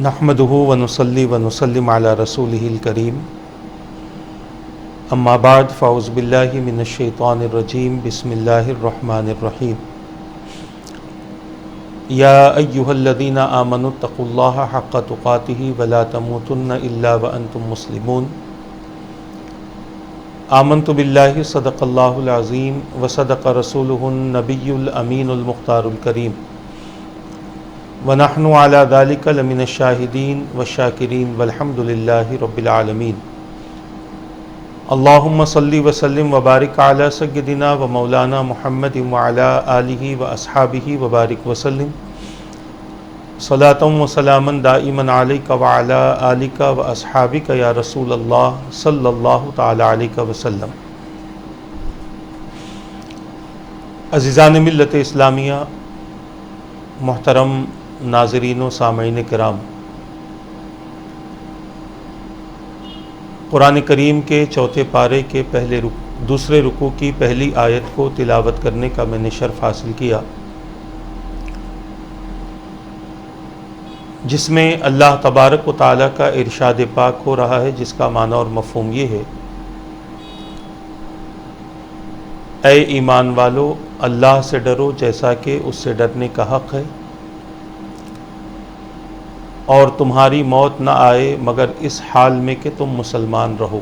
نحمدہ ونصلی ونسلم علی رسولہ الکریم اما بعد فاعوذ باللہ من الشیطان الرجیم بسم اللہ الرحمن الرحیم یا ایہا الذین آمنوا اتقوا اللہ حق تقاتہ ولا تموتن الا وانتم مسلمون آمنت باللہ صدق اللہ العظیم وصدق رسولہ النبی الامین المختار الکریم وَنَحْنُ عَلَى ذَلِكَ لَمِنَ الشَّاهِدِينَ وَالشَّاكِرِينَ وَالْحَمْدُ لِلَّهِ رَبِّ الْعَالَمِينَ اللہم صلی وسلم وبارک علی سیدنا و مولانا محمد وعلی آلہ واصحابہ وبارک وسلم صلاۃ و سلاما دائما علیک وعلی آلک واصحابک یا رسول اللہ صلی اللہ تعالی علیہ وسلم۔ عزیزان ملت اسلامیہ، محترم ناظرین و سامعین کرام، قرآن کریم کے چوتھے پارے کے دوسرے رکوع کی پہلی آیت کو تلاوت کرنے کا میں نے شرف حاصل کیا، جس میں اللہ تبارک و تعالیٰ کا ارشاد پاک ہو رہا ہے، جس کا معنی اور مفہوم یہ ہے: اے ایمان والو، اللہ سے ڈرو جیسا کہ اس سے ڈرنے کا حق ہے، اور تمہاری موت نہ آئے مگر اس حال میں کہ تم مسلمان رہو۔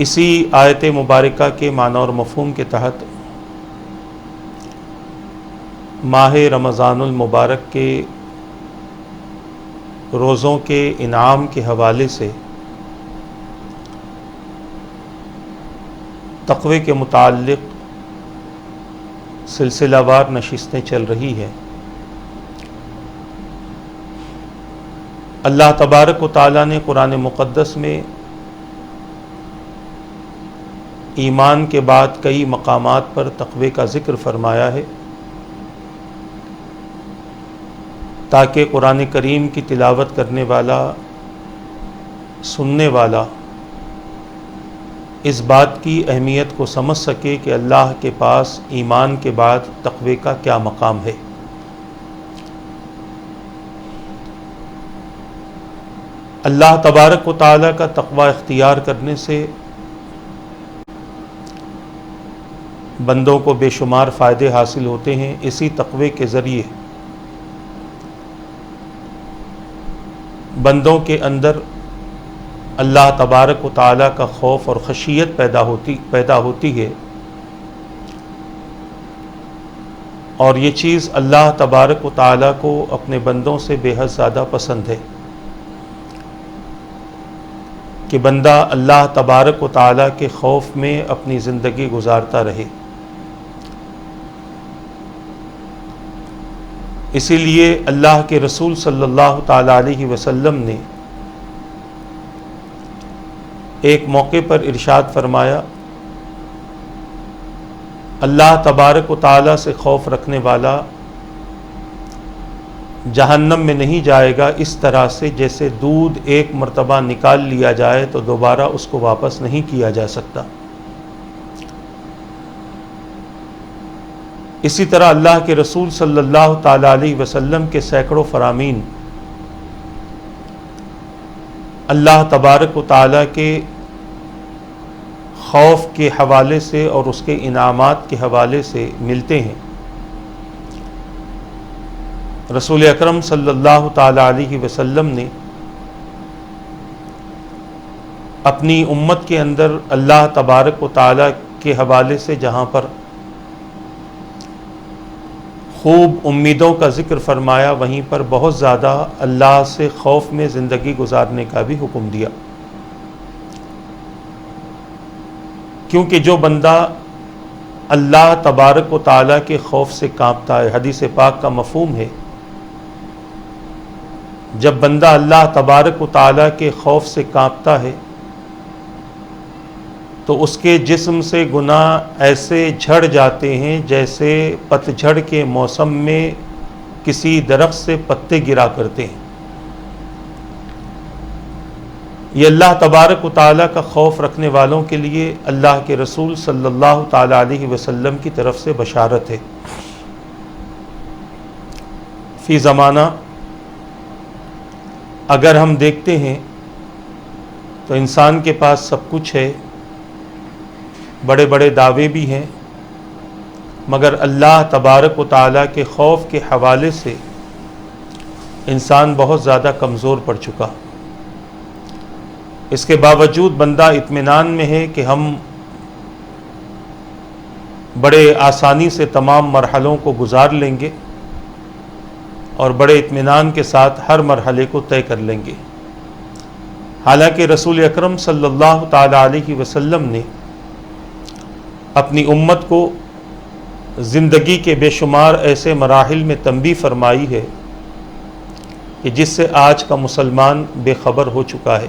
اسی آیت مبارکہ کے معنی اور مفہوم کے تحت ماہ رمضان المبارک کے روزوں کے انعام کے حوالے سے تقوی کے متعلق سلسلہ وار نشستیں چل رہی ہیں۔ اللہ تبارک و تعالیٰ نے قرآن مقدس میں ایمان کے بعد کئی مقامات پر تقوی کا ذکر فرمایا ہے، تاکہ قرآن کریم کی تلاوت کرنے والا، سننے والا اس بات کی اہمیت کو سمجھ سکے کہ اللہ کے پاس ایمان کے بعد تقوی کا کیا مقام ہے۔ اللہ تبارک و تعالیٰ کا تقوی اختیار کرنے سے بندوں کو بے شمار فائدے حاصل ہوتے ہیں۔ اسی تقوی کے ذریعے بندوں کے اندر اللہ تبارک و تعالیٰ کا خوف اور خشیت پیدا ہوتی ہے، اور یہ چیز اللہ تبارک و تعالیٰ کو اپنے بندوں سے بے حد زیادہ پسند ہے کہ بندہ اللہ تبارک و تعالیٰ کے خوف میں اپنی زندگی گزارتا رہے۔ اسی لیے اللہ کے رسول صلی اللہ تعالیٰ علیہ وسلم نے ایک موقع پر ارشاد فرمایا: اللہ تبارک و تعالیٰ سے خوف رکھنے والا جہنم میں نہیں جائے گا اس طرح سے جیسے دودھ ایک مرتبہ نکال لیا جائے تو دوبارہ اس کو واپس نہیں کیا جا سکتا۔ اسی طرح اللہ کے رسول صلی اللہ تعالیٰ علیہ وسلم کے سینکڑوں فرامین اللہ تبارک و تعالیٰ کے خوف کے حوالے سے اور اس کے انعامات کے حوالے سے ملتے ہیں۔ رسول اکرم صلی اللہ تعالیٰ علیہ وسلم نے اپنی امت کے اندر اللہ تبارک و تعالیٰ کے حوالے سے جہاں پر خوب امیدوں کا ذکر فرمایا، وہیں پر بہت زیادہ اللہ سے خوف میں زندگی گزارنے کا بھی حکم دیا، کیونکہ جو بندہ اللہ تبارک و تعالیٰ کے خوف سے کانپتا ہے، حدیث پاک کا مفہوم ہے جب بندہ اللہ تبارک و تعالیٰ کے خوف سے کانپتا ہے تو اس کے جسم سے گناہ ایسے جھڑ جاتے ہیں جیسے پتجھڑ کے موسم میں کسی درخت سے پتے گرا کرتے ہیں۔ یہ اللہ تبارک و تعالیٰ کا خوف رکھنے والوں کے لیے اللہ کے رسول صلی اللہ تعالیٰ علیہ وسلم کی طرف سے بشارت ہے۔ فی زمانہ اگر ہم دیکھتے ہیں تو انسان کے پاس سب کچھ ہے، بڑے بڑے دعوے بھی ہیں، مگر اللہ تبارک و تعالیٰ کے خوف کے حوالے سے انسان بہت زیادہ کمزور پڑ چکا۔ اس کے باوجود بندہ اطمینان میں ہے کہ ہم بڑے آسانی سے تمام مرحلوں کو گزار لیں گے اور بڑے اطمینان کے ساتھ ہر مرحلے کو طے کر لیں گے۔ حالانکہ رسول اکرم صلی اللہ تعالی علیہ وسلم نے اپنی امت کو زندگی کے بے شمار ایسے مراحل میں تنبیہ فرمائی ہے کہ جس سے آج کا مسلمان بے خبر ہو چکا ہے۔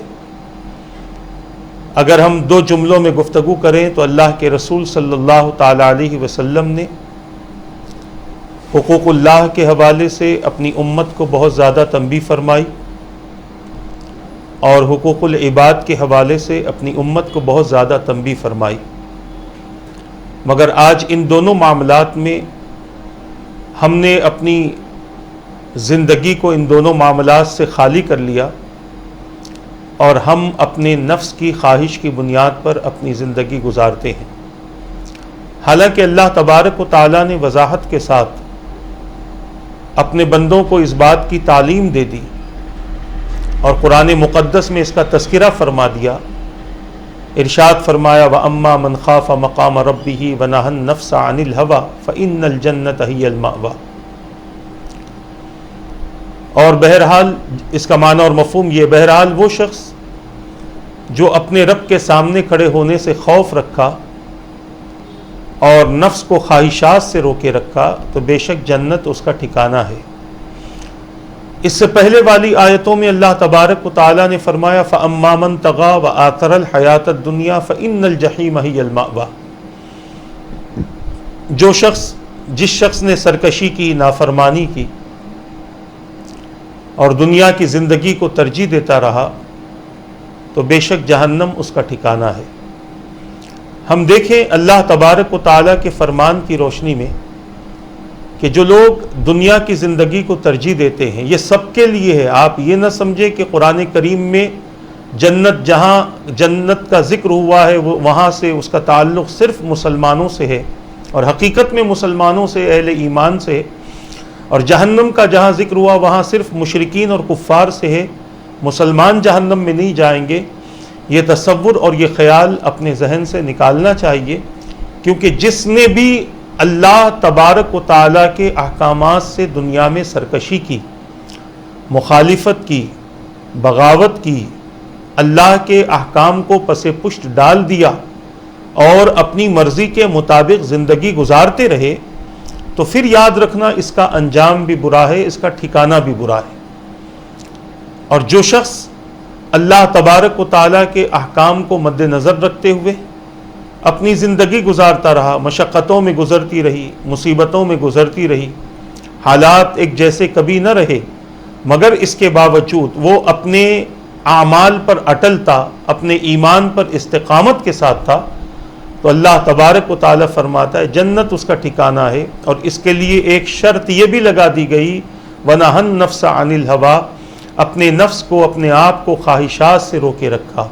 اگر ہم دو جملوں میں گفتگو کریں تو اللہ کے رسول صلی اللہ تعالی علیہ وسلم نے حقوق اللہ کے حوالے سے اپنی امت کو بہت زیادہ تنبیہ فرمائی، اور حقوق العباد کے حوالے سے اپنی امت کو بہت زیادہ تنبیہ فرمائی، مگر آج ان دونوں معاملات میں ہم نے اپنی زندگی کو ان دونوں معاملات سے خالی کر لیا اور ہم اپنے نفس کی خواہش کی بنیاد پر اپنی زندگی گزارتے ہیں۔ حالانکہ اللہ تبارک و تعالیٰ نے وضاحت کے ساتھ اپنے بندوں کو اس بات کی تعلیم دے دی اور قرآن مقدس میں اس کا تذکرہ فرما دیا۔ ارشاد فرمایا وَأَمَّا مَنْ خَافَ مَقَامَ رَبِّهِ وَنَهَى النَّفْسَ عَنِ الْهَوَىٰ فَإِنَّ الْجَنَّةَ هِيَ الْمَأْوَىٰ۔ اور بہرحال اس کا معنی اور مفہوم یہ، بہرحال وہ شخص جو اپنے رب کے سامنے کھڑے ہونے سے خوف رکھا اور نفس کو خواہشات سے روکے رکھا تو بے شک جنت اس کا ٹھکانہ ہے۔ اس سے پہلے والی آیتوں میں اللہ تبارک و تعالیٰ نے فرمایا فَأَمَّا مَن طَغَىٰ وَآثَرَ الْحَيَاةَ الدُّنْيَا فَإِنَّ الْجَحِيمَ هِيَ الْمَأْوَىٰ۔ جس شخص نے سرکشی کی، نافرمانی کی اور دنیا کی زندگی کو ترجیح دیتا رہا تو بے شک جہنم اس کا ٹھکانہ ہے۔ ہم دیکھیں اللہ تبارک و تعالیٰ کے فرمان کی روشنی میں کہ جو لوگ دنیا کی زندگی کو ترجیح دیتے ہیں یہ سب کے لیے ہے۔ آپ یہ نہ سمجھیں کہ قرآن کریم میں جہاں جنت کا ذکر ہوا ہے وہاں سے اس کا تعلق صرف مسلمانوں سے ہے، اور حقیقت میں مسلمانوں سے، اہل ایمان سے ہے، اور جہنم کا جہاں ذکر ہوا وہاں صرف مشرکین اور کفار سے ہے۔ مسلمان جہنم میں نہیں جائیں گے، یہ تصور اور یہ خیال اپنے ذہن سے نکالنا چاہیے، کیونکہ جس نے بھی اللہ تبارک و تعالیٰ کے احکامات سے دنیا میں سرکشی کی، مخالفت کی، بغاوت کی، اللہ کے احکام کو پس پشت ڈال دیا اور اپنی مرضی کے مطابق زندگی گزارتے رہے، تو پھر یاد رکھنا اس کا انجام بھی برا ہے، اس کا ٹھکانہ بھی برا ہے۔ اور جو شخص اللہ تبارک و تعالیٰ کے احکام کو مد نظر رکھتے ہوئے اپنی زندگی گزارتا رہا، مشقتوں میں گزرتی رہی، مصیبتوں میں گزرتی رہی، حالات ایک جیسے کبھی نہ رہے، مگر اس کے باوجود وہ اپنے اعمال پر اٹل تھا، اپنے ایمان پر استقامت کے ساتھ تھا، تو اللہ تبارک و تعالیٰ فرماتا ہے جنت اس کا ٹھکانہ ہے۔ اور اس کے لیے ایک شرط یہ بھی لگا دی گئی وَنَهَى النَّفْسَ عَنِ الْهَوَىٰ، اپنے نفس کو، اپنے آپ کو خواہشات سے روکے رکھا۔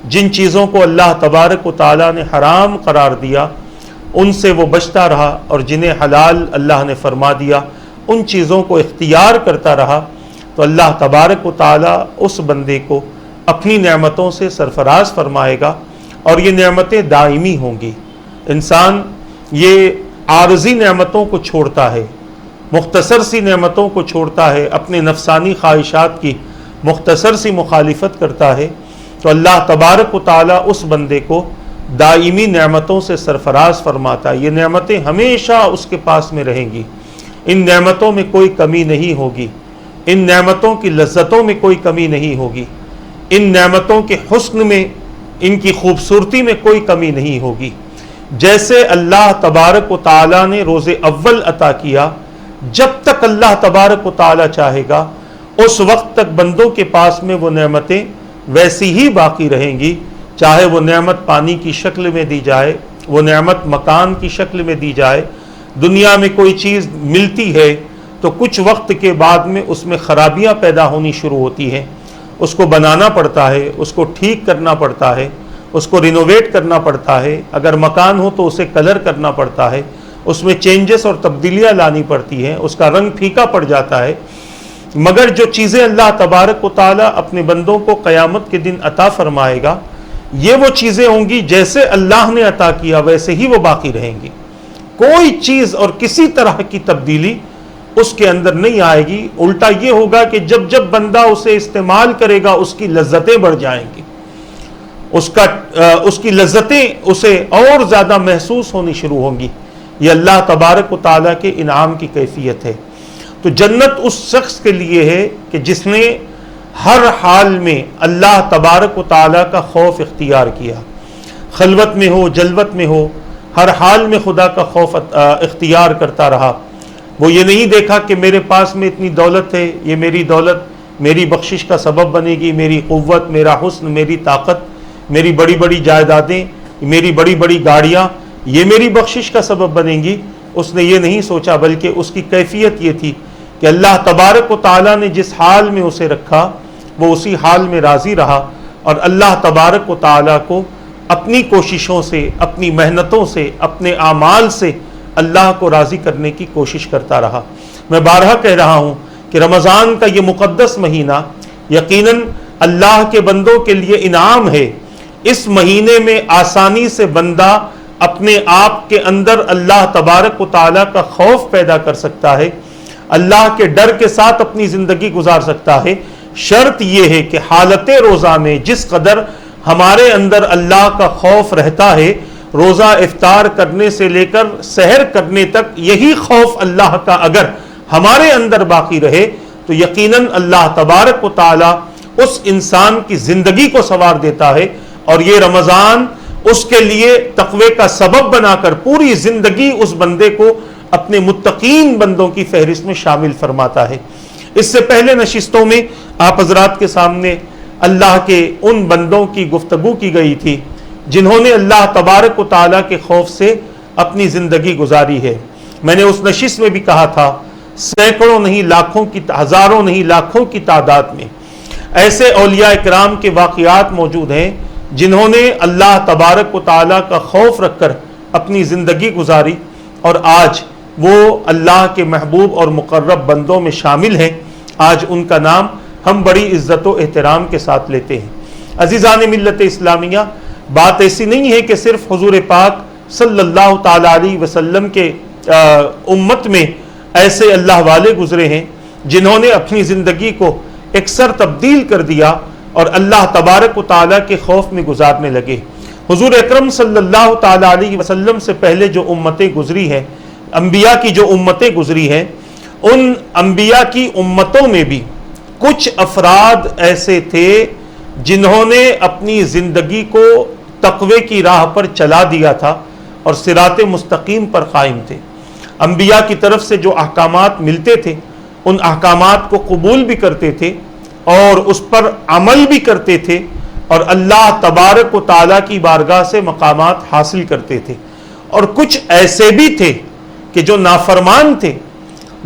جن چیزوں کو اللہ تبارک و تعالیٰ نے حرام قرار دیا ان سے وہ بچتا رہا، اور جنہیں حلال اللہ نے فرما دیا ان چیزوں کو اختیار کرتا رہا، تو اللہ تبارک و تعالیٰ اس بندے کو اپنی نعمتوں سے سرفراز فرمائے گا، اور یہ نعمتیں دائمی ہوں گی۔ انسان یہ عارضی نعمتوں کو چھوڑتا ہے، مختصر سی نعمتوں کو چھوڑتا ہے، اپنے نفسانی خواہشات کی مختصر سی مخالفت کرتا ہے، تو اللہ تبارک و تعالیٰ اس بندے کو دائمی نعمتوں سے سرفراز فرماتا ہے۔ یہ نعمتیں ہمیشہ اس کے پاس میں رہیں گی، ان نعمتوں میں کوئی کمی نہیں ہوگی، ان نعمتوں کی لذتوں میں کوئی کمی نہیں ہوگی، ان نعمتوں کے حسن میں، ان کی خوبصورتی میں کوئی کمی نہیں ہوگی۔ جیسے اللہ تبارک و تعالیٰ نے روز اول عطا کیا، جب تک اللہ تبارک و تعالیٰ چاہے گا اس وقت تک بندوں کے پاس میں وہ نعمتیں ویسی ہی باقی رہیں گی، چاہے وہ نعمت پانی کی شکل میں دی جائے، وہ نعمت مکان کی شکل میں دی جائے۔ دنیا میں کوئی چیز ملتی ہے تو کچھ وقت کے بعد میں اس میں خرابیاں پیدا ہونی شروع ہوتی ہیں. اس کو بنانا پڑتا ہے، اس کو ٹھیک کرنا پڑتا ہے، اس کو رینوویٹ کرنا پڑتا ہے. اگر مکان ہو تو اسے کلر کرنا پڑتا ہے، اس میں چینجز اور تبدیلیاں لانی پڑتی ہیں، اس کا رنگ پھیکا پڑ جاتا ہے. مگر جو چیزیں اللہ تبارک و تعالیٰ اپنے بندوں کو قیامت کے دن عطا فرمائے گا، یہ وہ چیزیں ہوں گی جیسے اللہ نے عطا کیا ویسے ہی وہ باقی رہیں گی. کوئی چیز اور کسی طرح کی تبدیلی اس کے اندر نہیں آئے گی. الٹا یہ ہوگا کہ جب جب بندہ اسے استعمال کرے گا اس کی لذتیں بڑھ جائیں گی، اس کی لذتیں اسے اور زیادہ محسوس ہونی شروع ہوں گی. یہ اللہ تبارک و تعالیٰ کے انعام کی کیفیت ہے. تو جنت اس شخص کے لیے ہے کہ جس نے ہر حال میں اللہ تبارک و تعالیٰ کا خوف اختیار کیا. خلوت میں ہو، جلوت میں ہو، ہر حال میں خدا کا خوف اختیار کرتا رہا. وہ یہ نہیں دیکھا کہ میرے پاس میں اتنی دولت ہے، یہ میری دولت میری بخشش کا سبب بنے گی، میری قوت، میرا حسن، میری طاقت، میری بڑی بڑی جائیدادیں، میری بڑی بڑی گاڑیاں، یہ میری بخشش کا سبب بنیں گی. اس نے یہ نہیں سوچا، بلکہ اس کی کیفیت یہ تھی کہ اللہ تبارک و تعالیٰ نے جس حال میں اسے رکھا وہ اسی حال میں راضی رہا، اور اللہ تبارک و تعالیٰ کو اپنی کوششوں سے، اپنی محنتوں سے، اپنے اعمال سے اللہ کو راضی کرنے کی کوشش کرتا رہا. میں بارہا کہہ رہا ہوں کہ رمضان کا یہ مقدس مہینہ یقیناً اللہ کے بندوں کے لیے انعام ہے. اس مہینے میں آسانی سے بندہ اپنے آپ کے اندر اللہ تبارک و تعالیٰ کا خوف پیدا کر سکتا ہے، اللہ کے ڈر کے ساتھ اپنی زندگی گزار سکتا ہے. شرط یہ ہے کہ حالت روزہ میں جس قدر ہمارے اندر اللہ کا خوف رہتا ہے، روزہ افطار کرنے سے لے کر سحر کرنے تک یہی خوف اللہ کا اگر ہمارے اندر باقی رہے تو یقیناً اللہ تبارک و تعالیٰ اس انسان کی زندگی کو سنوار دیتا ہے، اور یہ رمضان اس کے لیے تقوی کا سبب بنا کر پوری زندگی اس بندے کو اپنے متقین بندوں کی فہرست میں شامل فرماتا ہے. اس سے پہلے نشستوں میں آپ حضرات کے سامنے اللہ کے ان بندوں کی گفتگو کی گئی تھی جنہوں نے اللہ تبارک و تعالیٰ کے خوف سے اپنی زندگی گزاری ہے. میں نے اس نشست میں بھی کہا تھا سینکڑوں نہیں لاکھوں کی، ہزاروں نہیں لاکھوں کی تعداد میں ایسے اولیاء اکرام کے واقعات موجود ہیں جنہوں نے اللہ تبارک و تعالیٰ کا خوف رکھ کر اپنی زندگی گزاری، اور آج وہ اللہ کے محبوب اور مقرب بندوں میں شامل ہیں. آج ان کا نام ہم بڑی عزت و احترام کے ساتھ لیتے ہیں. عزیزان ملت اسلامیہ، بات ایسی نہیں ہے کہ صرف حضور پاک صلی اللہ تعالیٰ علیہ وسلم کے امت میں ایسے اللہ والے گزرے ہیں جنہوں نے اپنی زندگی کو اکثر تبدیل کر دیا اور اللہ تبارک و تعالیٰ کے خوف میں گزارنے لگے. حضور اکرم صلی اللہ تعالیٰ علیہ وسلم سے پہلے جو امتیں گزری ہیں، انبیاء کی جو امتیں گزری ہیں، ان انبیاء کی امتوں میں بھی کچھ افراد ایسے تھے جنہوں نے اپنی زندگی کو تقوی کی راہ پر چلا دیا تھا اور صراط مستقیم پر قائم تھے. انبیاء کی طرف سے جو احکامات ملتے تھے ان احکامات کو قبول بھی کرتے تھے اور اس پر عمل بھی کرتے تھے، اور اللہ تبارک و تعالیٰ کی بارگاہ سے مقامات حاصل کرتے تھے. اور کچھ ایسے بھی تھے کہ جو نافرمان تھے،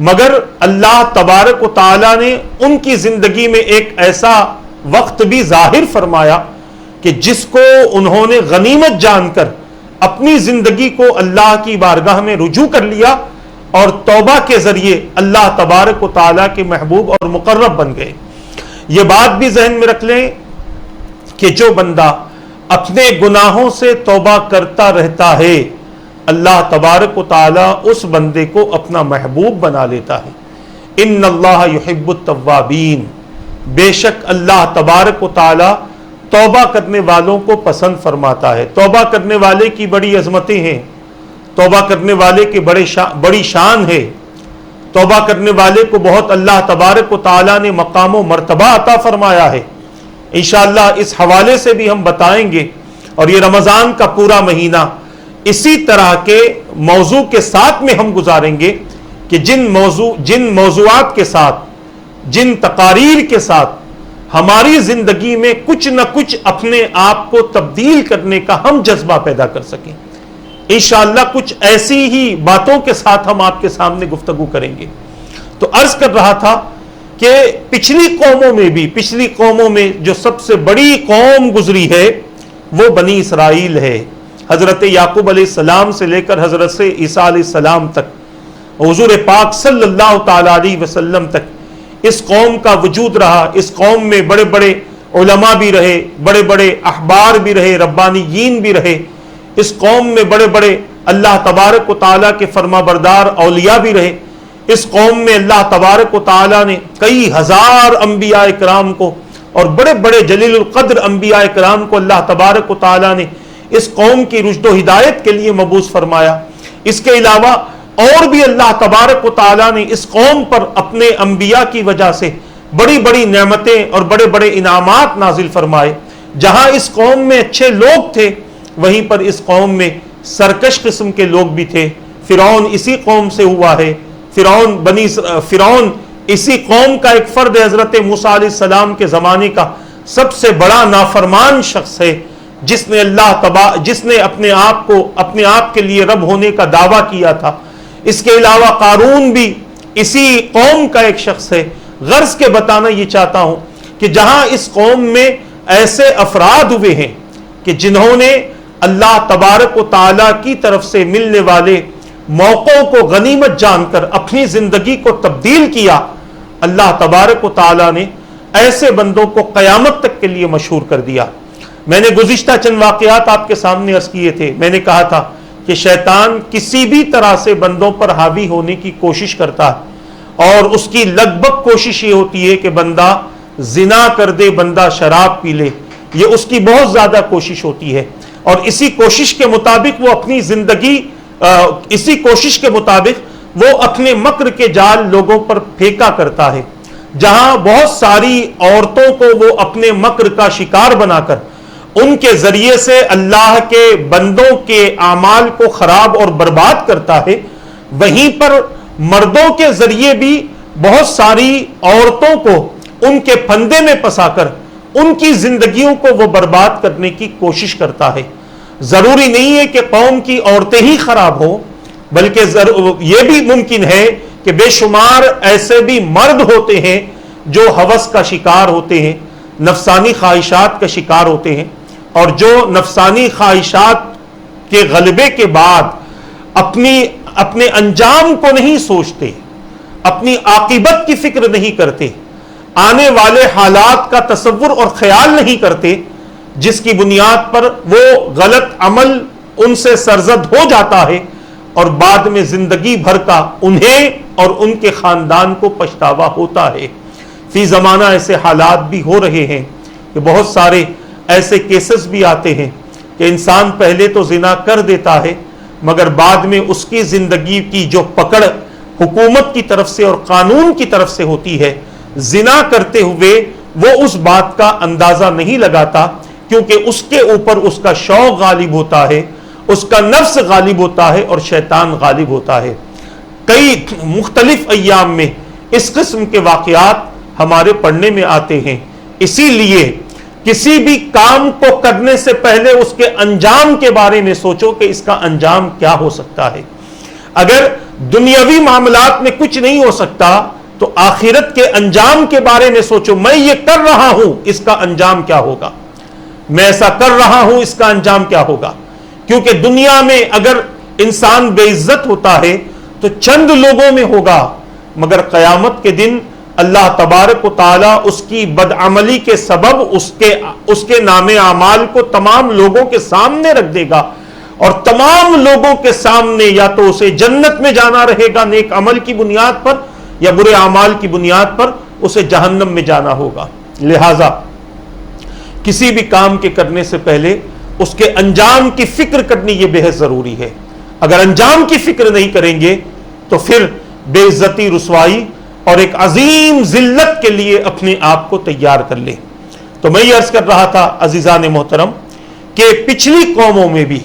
مگر اللہ تبارک و تعالیٰ نے ان کی زندگی میں ایک ایسا وقت بھی ظاہر فرمایا کہ جس کو انہوں نے غنیمت جان کر اپنی زندگی کو اللہ کی بارگاہ میں رجوع کر لیا اور توبہ کے ذریعے اللہ تبارک و تعالیٰ کے محبوب اور مقرب بن گئے. یہ بات بھی ذہن میں رکھ لیں کہ جو بندہ اپنے گناہوں سے توبہ کرتا رہتا ہے، اللہ تبارک و تعالیٰ اس بندے کو اپنا محبوب بنا لیتا ہے. ان اللہ یحب التوابین، بے شک اللہ تبارک و تعالیٰ توبہ کرنے والوں کو پسند فرماتا ہے. توبہ کرنے والے کی بڑی عظمتیں ہیں، توبہ کرنے والے کی بڑی شان ہے. توبہ کرنے والے کو بہت اللہ تبارک و تعالیٰ نے مقام و مرتبہ عطا فرمایا ہے. انشاءاللہ اس حوالے سے بھی ہم بتائیں گے. اور یہ رمضان کا پورا مہینہ اسی طرح کے موضوع کے ساتھ میں ہم گزاریں گے کہ جن موضوعات کے ساتھ، جن تقاریر کے ساتھ ہماری زندگی میں کچھ نہ کچھ اپنے آپ کو تبدیل کرنے کا ہم جذبہ پیدا کر سکیں. انشاءاللہ کچھ ایسی ہی باتوں کے ساتھ ہم آپ کے سامنے گفتگو کریں گے. تو عرض کر رہا تھا کہ پچھلی قوموں میں جو سب سے بڑی قوم گزری ہے وہ بنی اسرائیل ہے. حضرت یعقوب علیہ السلام سے لے کر حضرت سے عیسیٰ علیہ السلام تک، حضور پاک صلی اللہ تعالی علیہ وسلم تک اس قوم کا وجود رہا. اس قوم میں بڑے بڑے علماء بھی رہے، بڑے بڑے احبار بھی رہے، ربانیین بھی رہے. اس قوم میں بڑے بڑے اللہ تبارک و تعالیٰ کے فرما بردار اولیاء بھی رہے. اس قوم میں اللہ تبارک و تعالیٰ نے کئی ہزار انبیاء کرام کو اور بڑے بڑے جلیل القدر انبیاء کرام کو اللہ تبارک و تعالیٰ نے اس قوم کی رشد و ہدایت کے لیے مبعوث فرمایا. اس کے علاوہ اور بھی اللہ تبارک و تعالیٰ نے اس قوم پر اپنے انبیاء کی وجہ سے بڑی بڑی نعمتیں اور بڑے بڑے انعامات نازل فرمائے. جہاں اس قوم میں اچھے لوگ تھے وہیں پر اس قوم میں سرکش قسم کے لوگ بھی تھے. فرعون اسی قوم سے ہوا ہے. فرعون اسی قوم کا ایک فرد ہے. حضرت موسیٰ علیہ السلام کے زمانے کا سب سے بڑا نافرمان شخص ہے، جس نے اپنے آپ کے لیے رب ہونے کا دعویٰ کیا تھا. اس کے علاوہ قارون بھی اسی قوم کا ایک شخص ہے. غرض کے بتانا یہ چاہتا ہوں کہ جہاں اس قوم میں ایسے افراد ہوئے ہیں کہ جنہوں نے اللہ تبارک و تعالیٰ کی طرف سے ملنے والے موقعوں کو غنیمت جان کر اپنی زندگی کو تبدیل کیا، اللہ تبارک و تعالیٰ نے ایسے بندوں کو قیامت تک کے لیے مشہور کر دیا. میں نے گزشتہ چند واقعات آپ کے سامنے عرض کیے تھے. میں نے کہا تھا کہ شیطان کسی بھی طرح سے بندوں پر حاوی ہونے کی کوشش کرتا ہے، اور اس کی لگ بھگ کوشش یہ ہوتی ہے کہ بندہ زنا کر دے، بندہ شراب پی لے. یہ اس کی بہت زیادہ کوشش ہوتی ہے، اور اسی کوشش کے مطابق وہ اپنی زندگی وہ اپنے مکر کے جال لوگوں پر پھینکا کرتا ہے. جہاں بہت ساری عورتوں کو وہ اپنے مکر کا شکار بنا کر ان کے ذریعے سے اللہ کے بندوں کے اعمال کو خراب اور برباد کرتا ہے، وہیں پر مردوں کے ذریعے بھی بہت ساری عورتوں کو ان کے پھندے میں پھنسا کر ان کی زندگیوں کو وہ برباد کرنے کی کوشش کرتا ہے. ضروری نہیں ہے کہ قوم کی عورتیں ہی خراب ہوں، بلکہ یہ بھی ممکن ہے کہ بے شمار ایسے بھی مرد ہوتے ہیں جو ہوس کا شکار ہوتے ہیں، نفسانی خواہشات کا شکار ہوتے ہیں، اور جو نفسانی خواہشات کے غلبے کے بعد اپنے انجام کو نہیں سوچتے، اپنی عاقبت کی فکر نہیں کرتے، آنے والے حالات کا تصور اور خیال نہیں کرتے، جس کی بنیاد پر وہ غلط عمل ان سے سرزد ہو جاتا ہے، اور بعد میں زندگی بھر کا انہیں اور ان کے خاندان کو پچھتاوا ہوتا ہے. فی زمانہ ایسے حالات بھی ہو رہے ہیں کہ بہت سارے ایسے کیسز بھی آتے ہیں کہ انسان پہلے تو زنا کر دیتا ہے، مگر بعد میں اس کی زندگی کی جو پکڑ حکومت کی طرف سے اور قانون کی طرف سے ہوتی ہے، زنا کرتے ہوئے وہ اس بات کا اندازہ نہیں لگاتا، کیونکہ اس کے اوپر اس کا شوق غالب ہوتا ہے، اس کا نفس غالب ہوتا ہے اور شیطان غالب ہوتا ہے. کئی مختلف ایام میں اس قسم کے واقعات ہمارے پڑھنے میں آتے ہیں. اسی لیے کسی بھی کام کو کرنے سے پہلے اس کے انجام کے بارے میں سوچو کہ اس کا انجام کیا ہو سکتا ہے. اگر دنیاوی معاملات میں کچھ نہیں ہو سکتا تو آخرت کے انجام کے بارے میں سوچو. میں یہ کر رہا ہوں، اس کا انجام کیا ہوگا؟ میں ایسا کر رہا ہوں، اس کا انجام کیا ہوگا؟ کیونکہ دنیا میں اگر انسان بے عزت ہوتا ہے تو چند لوگوں میں ہوگا، مگر قیامت کے دن اللہ تبارک و تعالیٰ اس کی بدعملی کے سبب اس کے نام اعمال کو تمام لوگوں کے سامنے رکھ دے گا، اور تمام لوگوں کے سامنے یا تو اسے جنت میں جانا رہے گا نیک عمل کی بنیاد پر، یا برے اعمال کی بنیاد پر اسے جہنم میں جانا ہوگا. لہذا کسی بھی کام کے کرنے سے پہلے اس کے انجام کی فکر کرنی یہ بے حد ضروری ہے. اگر انجام کی فکر نہیں کریں گے تو پھر بے عزتی، رسوائی اور ایک عظیم ذلت کے لیے اپنے آپ کو تیار کر لیں. تو میں یہ عرض کر رہا تھا عزیزان محترم کہ پچھلی قوموں میں بھی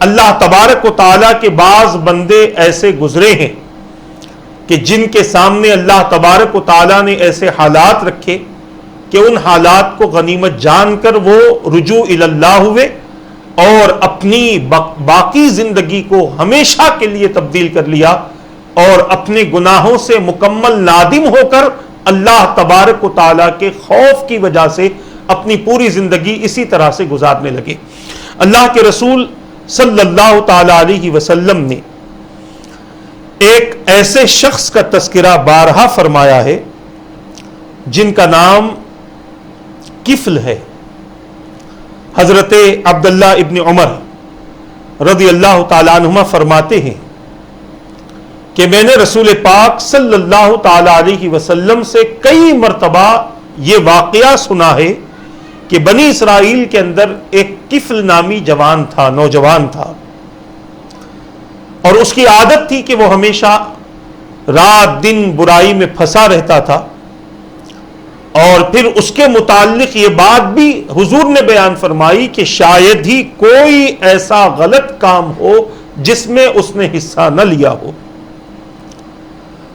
اللہ تبارک و تعالیٰ کے بعض بندے ایسے گزرے ہیں کہ جن کے سامنے اللہ تبارک و تعالیٰ نے ایسے حالات رکھے کہ ان حالات کو غنیمت جان کر وہ رجوع اللہ ہوئے اور اپنی باقی زندگی کو ہمیشہ کے لیے تبدیل کر لیا. اور اپنے گناہوں سے مکمل نادم ہو کر اللہ تبارک و تعالیٰ کے خوف کی وجہ سے اپنی پوری زندگی اسی طرح سے گزارنے لگے۔ اللہ کے رسول صلی اللہ تعالی علیہ وسلم نے ایک ایسے شخص کا تذکرہ بارہا فرمایا ہے جن کا نام کفل ہے۔ حضرت عبداللہ ابن عمر رضی اللہ تعالی عنہما فرماتے ہیں کہ میں نے رسول پاک صلی اللہ تعالی علیہ وسلم سے کئی مرتبہ یہ واقعہ سنا ہے کہ بنی اسرائیل کے اندر ایک کفل نامی نوجوان تھا، اور اس کی عادت تھی کہ وہ ہمیشہ رات دن برائی میں پھنسا رہتا تھا، اور پھر اس کے متعلق یہ بات بھی حضور نے بیان فرمائی کہ شاید ہی کوئی ایسا غلط کام ہو جس میں اس نے حصہ نہ لیا ہو،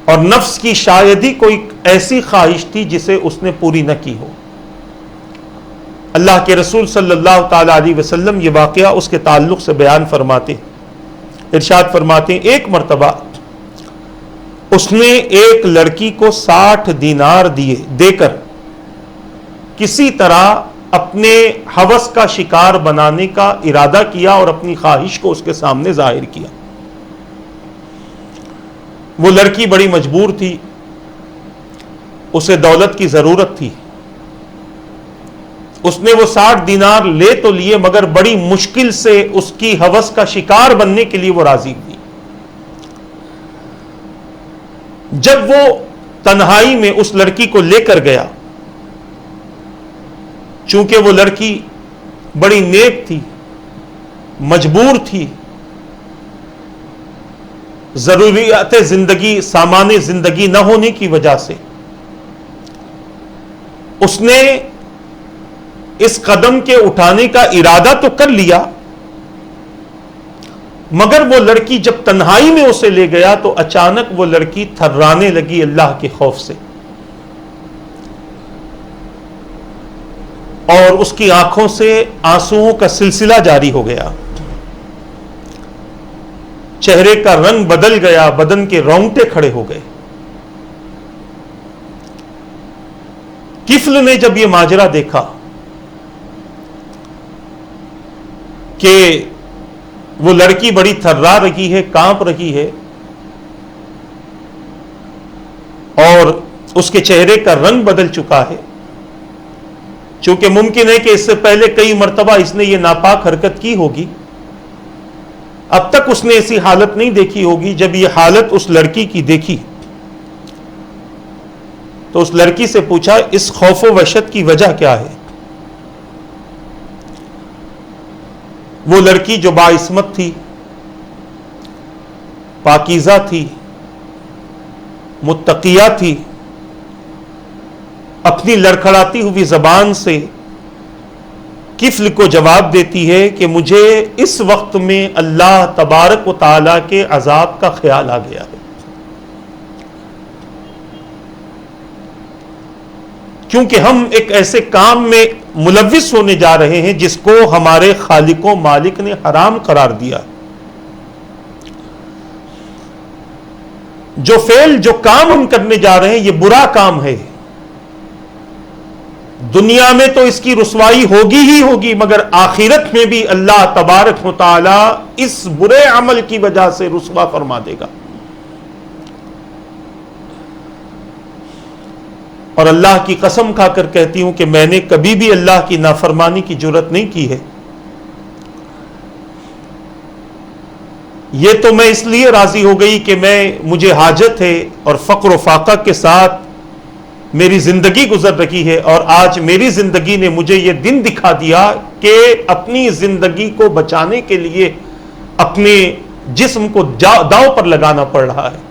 اور نفس کی شاید ہی کوئی ایسی خواہش تھی جسے اس نے پوری نہ کی ہو۔ اللہ کے رسول صلی اللہ تعالی علیہ وسلم یہ واقعہ اس کے تعلق سے بیان فرماتے ہیں، ارشاد فرماتے ہیں ایک مرتبہ اس نے ایک لڑکی کو 60 دینار دے کر کسی طرح اپنے ہوس کا شکار بنانے کا ارادہ کیا اور اپنی خواہش کو اس کے سامنے ظاہر کیا۔ وہ لڑکی بڑی مجبور تھی، اسے دولت کی ضرورت تھی، اس نے وہ 60 دینار لے تو لیے مگر بڑی مشکل سے اس کی ہوس کا شکار بننے کے لیے وہ راضی ہوئی۔ جب وہ تنہائی میں اس لڑکی کو لے کر گیا، چونکہ وہ لڑکی بڑی نیک تھی، مجبور تھی، ضروریات زندگی سامان زندگی نہ ہونے کی وجہ سے اس نے اس قدم کے اٹھانے کا ارادہ تو کر لیا، مگر وہ لڑکی جب تنہائی میں اسے لے گیا تو اچانک وہ لڑکی تھرانے لگی اللہ کے خوف سے، اور اس کی آنکھوں سے آنسوؤں کا سلسلہ جاری ہو گیا، چہرے کا رنگ بدل گیا، بدن کے رونگٹے کھڑے ہو گئے۔ کفل نے جب یہ ماجرا دیکھا کہ وہ لڑکی بڑی تھرا رہی ہے، کانپ رہی ہے، اور اس کے چہرے کا رنگ بدل چکا ہے، چونکہ ممکن ہے کہ اس سے پہلے کئی مرتبہ اس نے یہ ناپاک حرکت کی ہوگی، اب تک اس نے ایسی حالت نہیں دیکھی ہوگی۔ جب یہ حالت اس لڑکی کی دیکھی تو اس لڑکی سے پوچھا اس خوف و وحشت کی وجہ کیا ہے؟ وہ لڑکی جو باعصمت تھی، پاکیزہ تھی، متقیہ تھی، اپنی لڑکھڑاتی ہوئی زبان سے کفل کو جواب دیتی ہے کہ مجھے اس وقت میں اللہ تبارک و تعالیٰ کے عذاب کا خیال آ گیا ہے، کیونکہ ہم ایک ایسے کام میں ملوث ہونے جا رہے ہیں جس کو ہمارے خالق و مالک نے حرام قرار دیا۔ جو فعل، جو کام ہم کرنے جا رہے ہیں یہ برا کام ہے، دنیا میں تو اس کی رسوائی ہوگی ہی ہوگی، مگر آخرت میں بھی اللہ تبارک و تعالی اس برے عمل کی وجہ سے رسوا فرما دے گا۔ اور اللہ کی قسم کھا کر کہتی ہوں کہ میں نے کبھی بھی اللہ کی نافرمانی کی جرات نہیں کی ہے۔ یہ تو میں اس لیے راضی ہو گئی کہ مجھے حاجت ہے اور فقر و فاقہ کے ساتھ میری زندگی گزر رہی ہے، اور آج میری زندگی نے مجھے یہ دن دکھا دیا کہ اپنی زندگی کو بچانے کے لیے اپنے جسم کو داؤ پر لگانا پڑ رہا ہے۔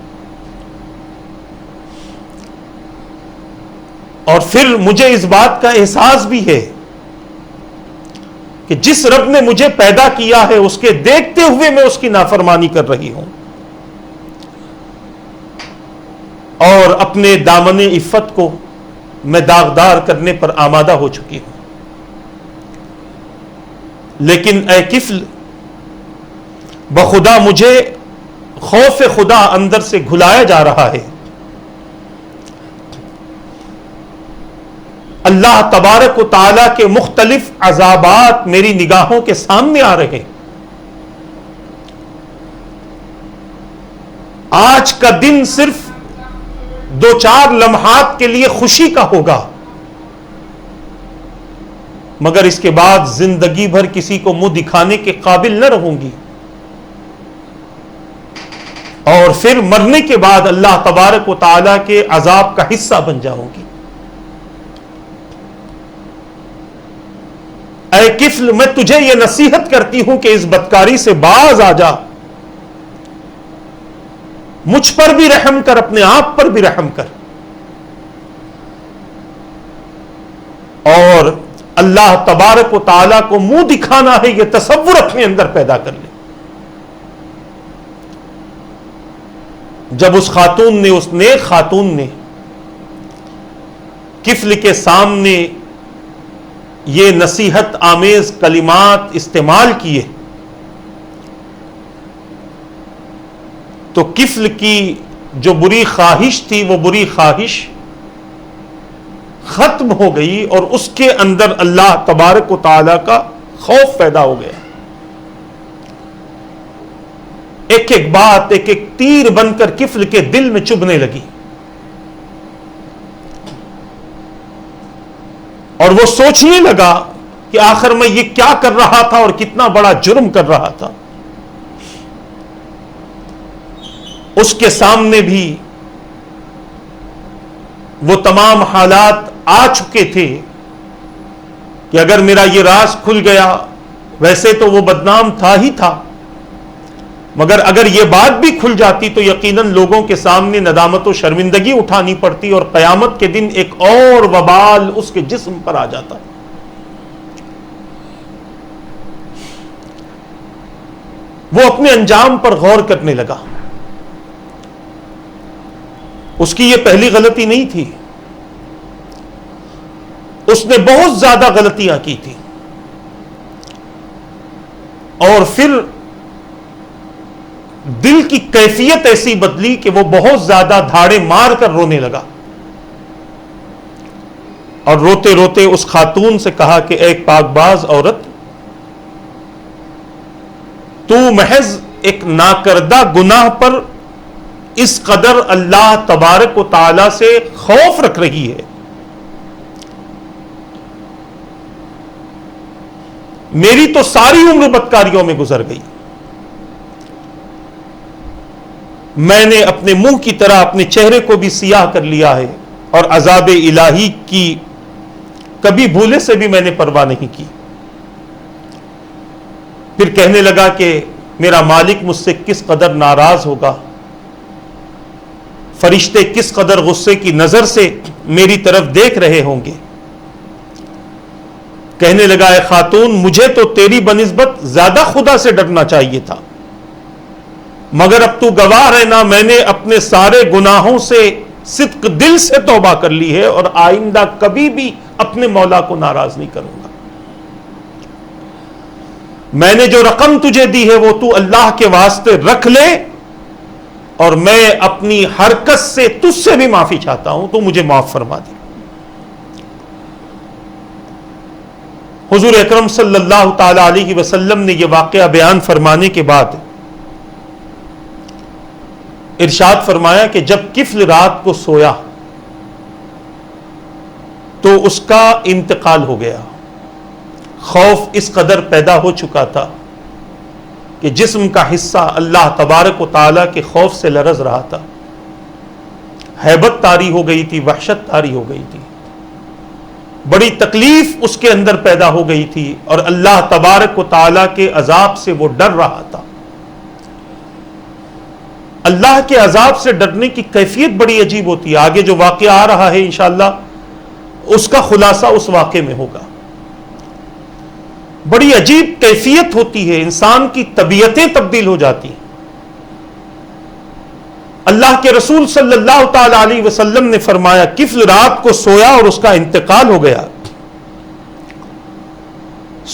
اور پھر مجھے اس بات کا احساس بھی ہے کہ جس رب نے مجھے پیدا کیا ہے اس کے دیکھتے ہوئے میں اس کی نافرمانی کر رہی ہوں، اور اپنے دامن عفت کو میں داغدار کرنے پر آمادہ ہو چکی ہوں۔ لیکن اے کفل، بخدا مجھے خوف خدا اندر سے گھلایا جا رہا ہے. اللہ تبارک و تعالی کے مختلف عذابات میری نگاہوں کے سامنے آ رہے ہیں. آج کا دن صرف 2-4 لمحات کے لیے خوشی کا ہوگا، مگر اس کے بعد زندگی بھر کسی کو منہ دکھانے کے قابل نہ رہوں گی، اور پھر مرنے کے بعد اللہ تبارک و تعالی کے عذاب کا حصہ بن جاؤں گی. اے کفل، میں تجھے یہ نصیحت کرتی ہوں کہ اس بدکاری سے باز آ جا، مجھ پر بھی رحم کر، اپنے آپ پر بھی رحم کر، اور اللہ تبارک و تعالیٰ کو منہ دکھانا ہے یہ تصور اپنے اندر پیدا کر لے. جب اس خاتون نے، اس نیک خاتون نے کفل کے سامنے یہ نصیحت آمیز کلمات استعمال کیے تو کفل کی جو بری خواہش تھی وہ بری خواہش ختم ہو گئی، اور اس کے اندر اللہ تبارک و تعالی کا خوف پیدا ہو گیا. ایک ایک بات ایک ایک تیر بن کر کفل کے دل میں چبھنے لگی، اور وہ سوچنے لگا کہ آخر میں یہ کیا کر رہا تھا اور کتنا بڑا جرم کر رہا تھا. اس کے سامنے بھی وہ تمام حالات آ چکے تھے کہ اگر میرا یہ راز کھل گیا، ویسے تو وہ بدنام تھا ہی تھا، مگر اگر یہ بات بھی کھل جاتی تو یقیناً لوگوں کے سامنے ندامت و شرمندگی اٹھانی پڑتی، اور قیامت کے دن ایک اور وبال اس کے جسم پر آ جاتا. وہ اپنے انجام پر غور کرنے لگا. اس کی یہ پہلی غلطی نہیں تھی، اس نے بہت زیادہ غلطیاں کی تھی، اور پھر دل کی کیفیت ایسی بدلی کہ وہ بہت زیادہ دھاڑے مار کر رونے لگا، اور روتے روتے اس خاتون سے کہا کہ اے پاک باز عورت، تو محض ایک ناکردہ گناہ پر اس قدر اللہ تبارک و تعالی سے خوف رکھ رہی ہے، میری تو ساری عمر بدکاریوں میں گزر گئی، میں نے اپنے منہ کی طرح اپنے چہرے کو بھی سیاہ کر لیا ہے، اور عذاب الہی کی کبھی بھولے سے بھی میں نے پرواہ نہیں کی. پھر کہنے لگا کہ میرا مالک مجھ سے کس قدر ناراض ہوگا، فرشتے کس قدر غصے کی نظر سے میری طرف دیکھ رہے ہوں گے. کہنے لگا اے خاتون، مجھے تو تیری بنسبت زیادہ خدا سے ڈرنا چاہیے تھا، مگر اب تو گواہ رہنا، میں نے اپنے سارے گناہوں سے صدق دل سے توبہ کر لی ہے، اور آئندہ کبھی بھی اپنے مولا کو ناراض نہیں کروں گا. میں نے جو رقم تجھے دی ہے وہ تو اللہ کے واسطے رکھ لے، اور میں اپنی حرکت سے تجھ سے بھی معافی چاہتا ہوں، تو مجھے معاف فرما دے. حضور اکرم صلی اللہ تعالی علیہ وسلم نے یہ واقعہ بیان فرمانے کے بعد ارشاد فرمایا کہ جب کفل رات کو سویا تو اس کا انتقال ہو گیا. خوف اس قدر پیدا ہو چکا تھا کہ جسم کا حصہ اللہ تبارک و تعالیٰ کے خوف سے لرز رہا تھا. ہیبت طاری ہو گئی تھی، وحشت طاری ہو گئی تھی، بڑی تکلیف اس کے اندر پیدا ہو گئی تھی، اور اللہ تبارک و تعالیٰ کے عذاب سے وہ ڈر رہا تھا. اللہ کے عذاب سے ڈرنے کی کیفیت بڑی عجیب ہوتی ہے. آگے جو واقعہ آ رہا ہے انشاءاللہ اس کا خلاصہ اس واقعے میں ہوگا. بڑی عجیب کیفیت ہوتی ہے، انسان کی طبیعتیں تبدیل ہو جاتی ہیں. اللہ کے رسول صلی اللہ تعالی علیہ وسلم نے فرمایا کفل رات کو سویا اور اس کا انتقال ہو گیا.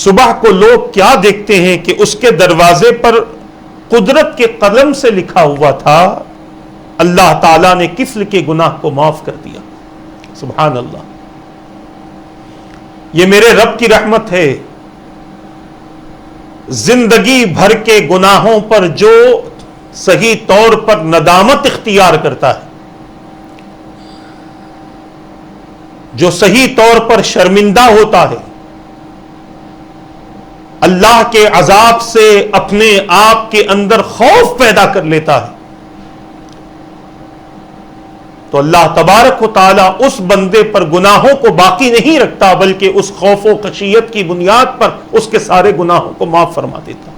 صبح کو لوگ کیا دیکھتے ہیں کہ اس کے دروازے پر قدرت کے قلم سے لکھا ہوا تھا، اللہ تعالیٰ نے کفل کے گناہ کو معاف کر دیا۔ سبحان اللہ، یہ میرے رب کی رحمت ہے۔ زندگی بھر کے گناہوں پر جو صحیح طور پر ندامت اختیار کرتا ہے، جو صحیح طور پر شرمندہ ہوتا ہے، اللہ کے عذاب سے اپنے آپ کے اندر خوف پیدا کر لیتا ہے، تو اللہ تبارک و تعالیٰ اس بندے پر گناہوں کو باقی نہیں رکھتا، بلکہ اس خوف و خشیت کی بنیاد پر اس کے سارے گناہوں کو معاف فرما دیتا۔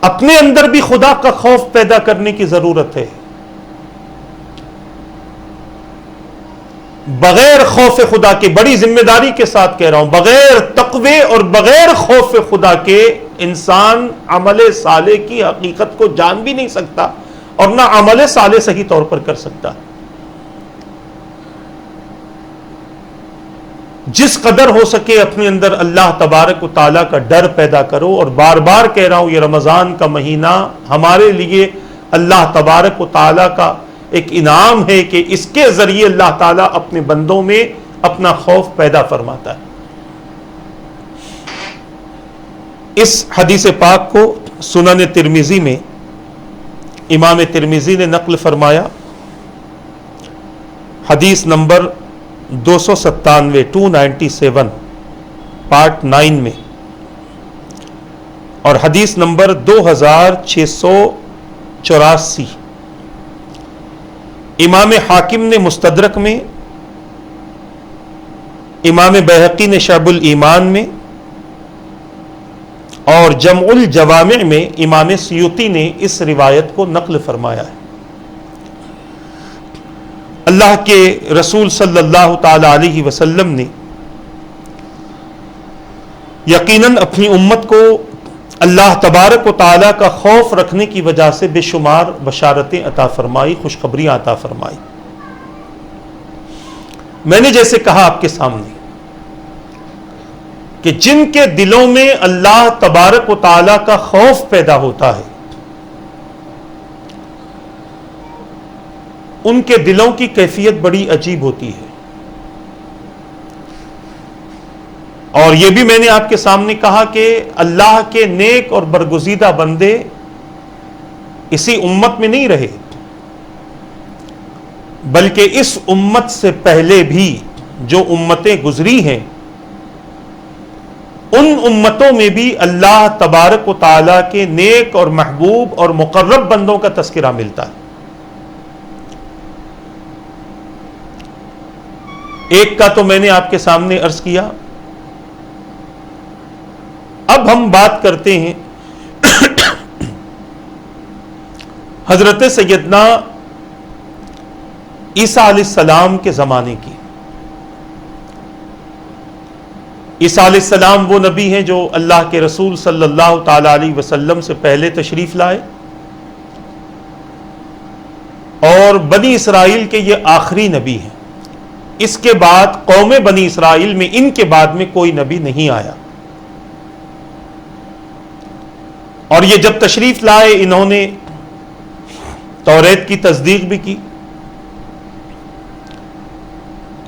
اپنے اندر بھی خدا کا خوف پیدا کرنے کی ضرورت ہے۔ بغیر خوف خدا کے، بڑی ذمہ داری کے ساتھ کہہ رہا ہوں، بغیر تقوی اور بغیر خوف خدا کے انسان عمل صالح کی حقیقت کو جان بھی نہیں سکتا اور نہ عمل صالح صحیح طور پر کر سکتا۔ جس قدر ہو سکے اپنے اندر اللہ تبارک و تعالیٰ کا ڈر پیدا کرو، اور بار بار کہہ رہا ہوں، یہ رمضان کا مہینہ ہمارے لیے اللہ تبارک و تعالیٰ کا ایک انعام ہے کہ اس کے ذریعے اللہ تعالیٰ اپنے بندوں میں اپنا خوف پیدا فرماتا ہے۔ اس حدیث پاک کو سنن ترمذی میں امام ترمذی نے نقل فرمایا، حدیث نمبر 297 297 پارٹ 9 میں، اور حدیث نمبر 2684 امام حاکم نے مستدرک میں، امام بہقی نے شعب الایمان میں، اور جمع الجوامع میں امام سیوطی نے اس روایت کو نقل فرمایا ہے۔ اللہ کے رسول صلی اللہ تعالی علیہ وسلم نے یقیناً اپنی امت کو اللہ تبارک و تعالیٰ کا خوف رکھنے کی وجہ سے بے شمار بشارتیں عطا فرمائی، خوشخبریاں عطا فرمائی۔ میں نے جیسے کہا آپ کے سامنے کہ جن کے دلوں میں اللہ تبارک و تعالیٰ کا خوف پیدا ہوتا ہے، ان کے دلوں کی کیفیت بڑی عجیب ہوتی ہے۔ اور یہ بھی میں نے آپ کے سامنے کہا کہ اللہ کے نیک اور برگزیدہ بندے اسی امت میں نہیں رہے، بلکہ اس امت سے پہلے بھی جو امتیں گزری ہیں، ان امتوں میں بھی اللہ تبارک و تعالیٰ کے نیک اور محبوب اور مقرب بندوں کا تذکرہ ملتا ہے۔ ایک کا تو میں نے آپ کے سامنے عرض کیا۔ اب ہم بات کرتے ہیں حضرت سیدنا عیسیٰ علیہ السلام کے زمانے کی۔ عیسیٰ علیہ السلام وہ نبی ہیں جو اللہ کے رسول صلی اللہ تعالی علیہ وسلم سے پہلے تشریف لائے، اور بنی اسرائیل کے یہ آخری نبی ہیں۔ اس کے بعد قوم بنی اسرائیل میں ان کے بعد میں کوئی نبی نہیں آیا۔ اور یہ جب تشریف لائے، انہوں نے توریت کی تصدیق بھی کی۔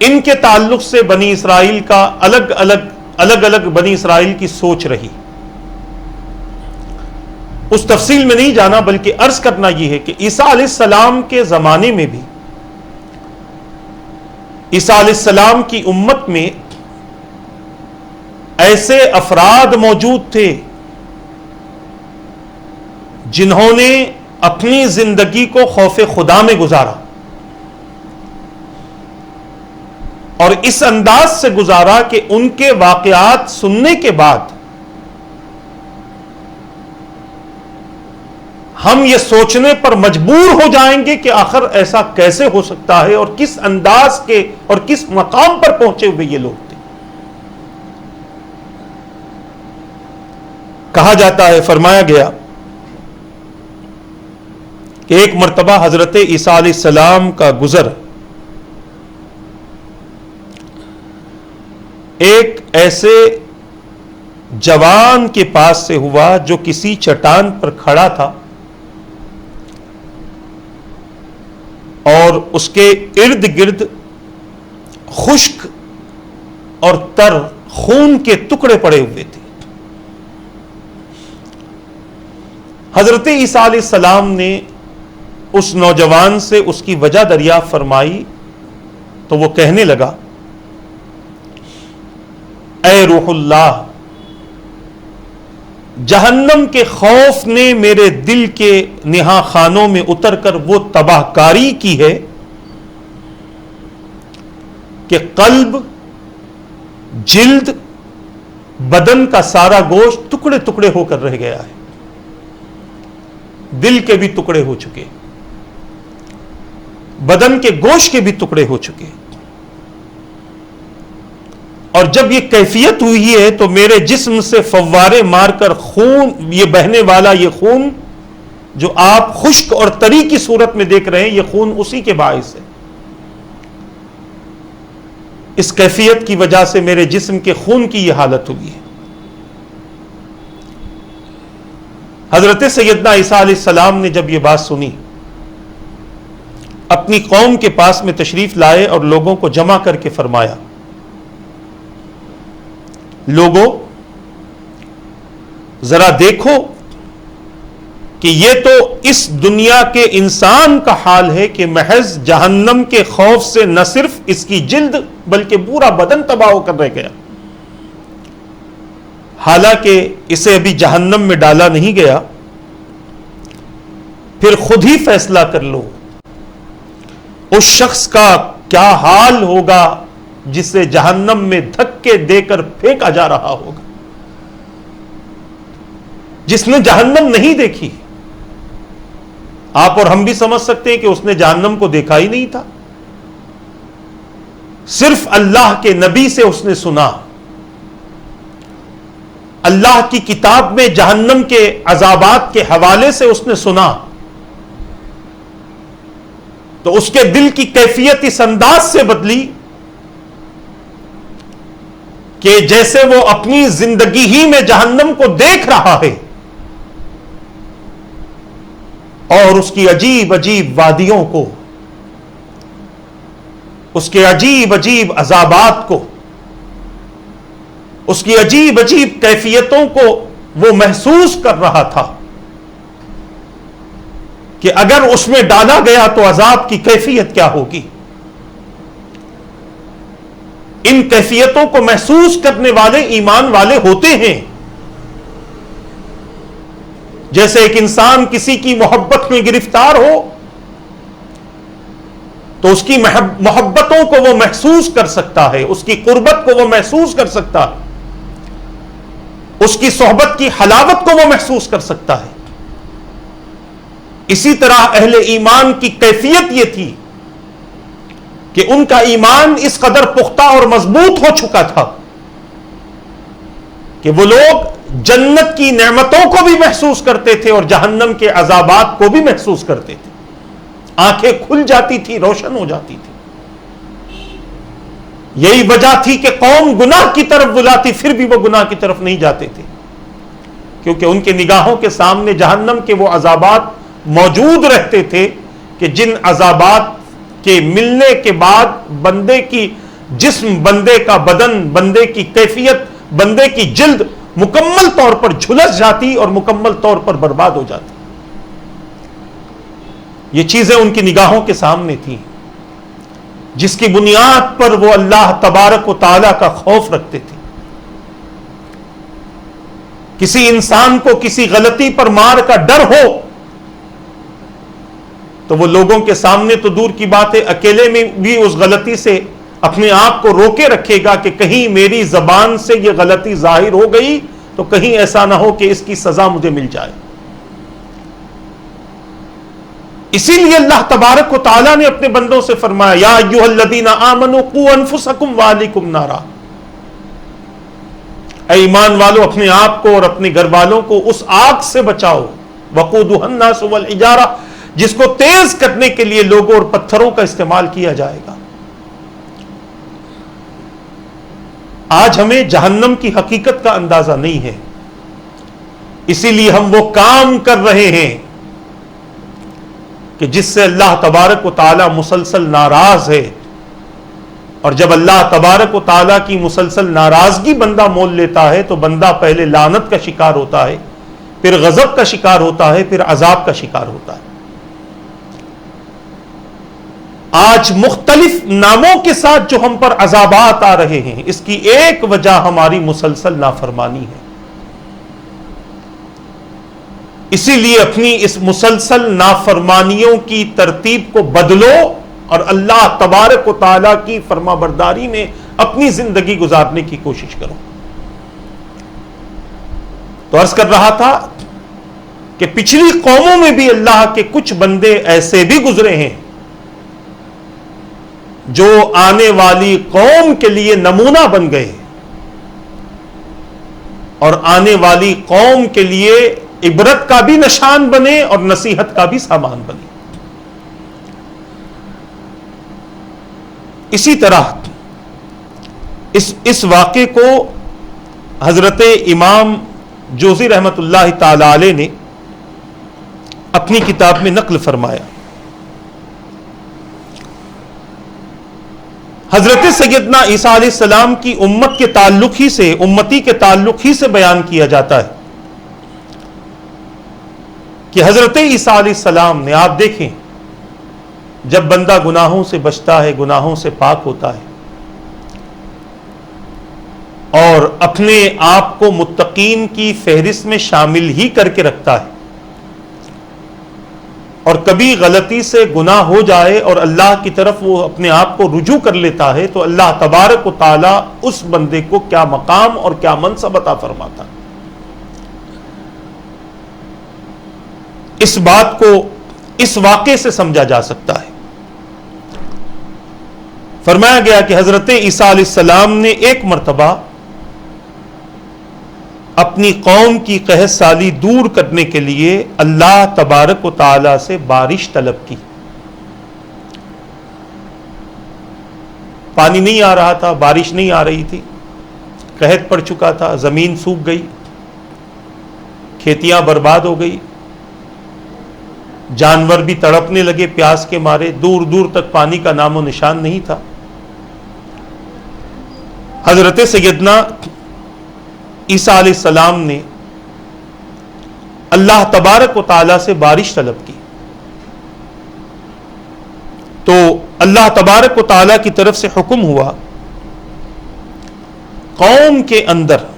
ان کے تعلق سے بنی اسرائیل کا الگ الگ بنی اسرائیل کی سوچ رہی۔ اس تفصیل میں نہیں جانا، بلکہ عرض کرنا یہ ہے کہ عیسیٰ علیہ السلام کے زمانے میں بھی عیسیٰ علیہ السلام کی امت میں ایسے افراد موجود تھے جنہوں نے اپنی زندگی کو خوف خدا میں گزارا، اور اس انداز سے گزارا کہ ان کے واقعات سننے کے بعد ہم یہ سوچنے پر مجبور ہو جائیں گے کہ آخر ایسا کیسے ہو سکتا ہے، اور کس انداز کے اور کس مقام پر پہنچے ہوئے یہ لوگ تھے۔ کہا جاتا ہے، فرمایا گیا کہ ایک مرتبہ حضرت عیسیٰ علیہ السلام کا گزر ایک ایسے جوان کے پاس سے ہوا جو کسی چٹان پر کھڑا تھا اور اس کے ارد گرد خشک اور تر خون کے ٹکڑے پڑے ہوئے تھے. حضرت عیسیٰ علیہ السلام نے اس نوجوان سے اس کی وجہ دریافت فرمائی تو وہ کہنے لگا، اے روح اللہ، جہنم کے خوف نے میرے دل کے نہا خانوں میں اتر کر وہ تباہ کاری کی ہے کہ قلب، جلد، بدن کا سارا گوشت ٹکڑے ٹکڑے ہو کر رہ گیا ہے. دل کے بھی ٹکڑے ہو چکے، بدن کے گوشت کے بھی ٹکڑے ہو چکے. اور جب یہ کیفیت ہوئی ہے تو میرے جسم سے فوارے مار کر خون، یہ بہنے والا یہ خون جو آپ خشک اور طری کی صورت میں دیکھ رہے ہیں، یہ خون اسی کے باعث ہے. اس کیفیت کی وجہ سے میرے جسم کے خون کی یہ حالت ہوئی ہے. حضرت سیدنا عیسیٰ علیہ السلام نے جب یہ بات سنی، اپنی قوم کے پاس میں تشریف لائے اور لوگوں کو جمع کر کے فرمایا، لوگوں ذرا دیکھو کہ یہ تو اس دنیا کے انسان کا حال ہے کہ محض جہنم کے خوف سے نہ صرف اس کی جلد بلکہ پورا بدن تباہ ہو کر رہ گیا. حالانکہ اسے ابھی جہنم میں ڈالا نہیں گیا. پھر خود ہی فیصلہ کر لو اس شخص کا کیا حال ہوگا جسے جہنم میں دھکے دے کر پھینکا جا رہا ہوگا، جس نے جہنم نہیں دیکھی. آپ اور ہم بھی سمجھ سکتے ہیں کہ اس نے جہنم کو دیکھا ہی نہیں تھا، صرف اللہ کے نبی سے اس نے سنا، اللہ کی کتاب میں جہنم کے عذابات کے حوالے سے اس نے سنا. تو اس کے دل کی کیفیت اس انداز سے بدلی کہ جیسے وہ اپنی زندگی ہی میں جہنم کو دیکھ رہا ہے اور اس کی عجیب عجیب وادیوں کو، اس کے عجیب عجیب عذابات کو، اس کی عجیب عجیب کیفیتوں کو وہ محسوس کر رہا تھا کہ اگر اس میں ڈالا گیا تو عذاب کی کیفیت کیا ہوگی. ان کیفیتوں کو محسوس کرنے والے ایمان والے ہوتے ہیں. جیسے ایک انسان کسی کی محبت میں گرفتار ہو تو اس کی محبتوں کو وہ محسوس کر سکتا ہے، اس کی قربت کو وہ محسوس کر سکتا ہے، اس کی صحبت کی حلاوت کو وہ محسوس کر سکتا ہے. اسی طرح اہل ایمان کی کیفیت یہ تھی کہ ان کا ایمان اس قدر پختہ اور مضبوط ہو چکا تھا کہ وہ لوگ جنت کی نعمتوں کو بھی محسوس کرتے تھے اور جہنم کے عذابات کو بھی محسوس کرتے تھے. آنکھیں کھل جاتی تھی، روشن ہو جاتی تھی. یہی وجہ تھی کہ قوم گناہ کی طرف بلاتی پھر بھی وہ گناہ کی طرف نہیں جاتے تھے، کیونکہ ان کے نگاہوں کے سامنے جہنم کے وہ عذابات موجود رہتے تھے کہ جن عذابات کے ملنے کے بعد بندے کی جسم، بندے کا بدن، بندے کی کیفیت، بندے کی جلد مکمل طور پر جھلس جاتی اور مکمل طور پر برباد ہو جاتی. یہ چیزیں ان کی نگاہوں کے سامنے تھیں جس کی بنیاد پر وہ اللہ تبارک و تعالی کا خوف رکھتے تھے. کسی انسان کو کسی غلطی پر مار کا ڈر ہو تو وہ لوگوں کے سامنے تو دور کی بات ہے، اکیلے میں بھی اس غلطی سے اپنے آپ کو روکے رکھے گا کہ کہیں میری زبان سے یہ غلطی ظاہر ہو گئی تو کہیں ایسا نہ ہو کہ اس کی سزا مجھے مل جائے. اسی لیے اللہ تبارک و تعالیٰ نے اپنے بندوں سے فرمایا، یا ایھا الذین آمنوا قوا انفسکم واہلیکم نارا، اے ایمان والو اپنے آپ کو اور اپنے گھر والوں کو اس آگ سے بچاؤ، وقودھا الناس والحجارہ، جس کو تیز کرنے کے لیے لوگوں اور پتھروں کا استعمال کیا جائے گا. آج ہمیں جہنم کی حقیقت کا اندازہ نہیں ہے، اسی لیے ہم وہ کام کر رہے ہیں کہ جس سے اللہ تبارک و تعالی مسلسل ناراض ہے، اور جب اللہ تبارک و تعالی کی مسلسل ناراضگی بندہ مول لیتا ہے تو بندہ پہلے لعنت کا شکار ہوتا ہے، پھر غضب کا شکار ہوتا ہے، پھر عذاب کا شکار ہوتا ہے۔ آج مختلف ناموں کے ساتھ جو ہم پر عذابات آ رہے ہیں، اس کی ایک وجہ ہماری مسلسل نافرمانی ہے۔ اسی لیے اپنی اس مسلسل نافرمانیوں کی ترتیب کو بدلو اور اللہ تبارک و تعالیٰ کی فرما برداری میں اپنی زندگی گزارنے کی کوشش کرو۔ تو عرض کر رہا تھا کہ پچھلی قوموں میں بھی اللہ کے کچھ بندے ایسے بھی گزرے ہیں جو آنے والی قوم کے لیے نمونہ بن گئے اور آنے والی قوم کے لیے عبرت کا بھی نشان بنے اور نصیحت کا بھی سامان بنے۔ اسی طرح اس واقعے کو حضرت امام جوزی رحمت اللہ تعالی علیہ نے اپنی کتاب میں نقل فرمایا۔ حضرت سیدنا عیسیٰ علیہ السلام کی امت کے تعلق ہی سے، امتی کے تعلق ہی سے بیان کیا جاتا ہے کہ حضرت عیسیٰ علیہ السلام نے، آپ دیکھیں جب بندہ گناہوں سے بچتا ہے، گناہوں سے پاک ہوتا ہے اور اپنے آپ کو متقین کی فہرست میں شامل ہی کر کے رکھتا ہے، اور کبھی غلطی سے گناہ ہو جائے اور اللہ کی طرف وہ اپنے آپ کو رجوع کر لیتا ہے، تو اللہ تبارک و تعالی اس بندے کو کیا مقام اور کیا منصب عطا فرماتا ہے۔ اس بات کو اس واقعے سے سمجھا جا سکتا ہے۔ فرمایا گیا کہ حضرت عیسیٰ علیہ السلام نے ایک مرتبہ اپنی قوم کی قحط سالی دور کرنے کے لیے اللہ تبارک و تعالی سے بارش طلب کی۔ پانی نہیں آ رہا تھا، بارش نہیں آ رہی تھی، قحط پڑ چکا تھا، زمین سوکھ گئی، کھیتیاں برباد ہو گئی، جانور بھی تڑپنے لگے پیاس کے مارے، دور دور تک پانی کا نام و نشان نہیں تھا۔ حضرت سیدنا عیسیٰ علیہ السلام نے اللہ تبارک و تعالی سے بارش طلب کی، تو اللہ تبارک و تعالی کی طرف سے حکم ہوا قوم کے اندر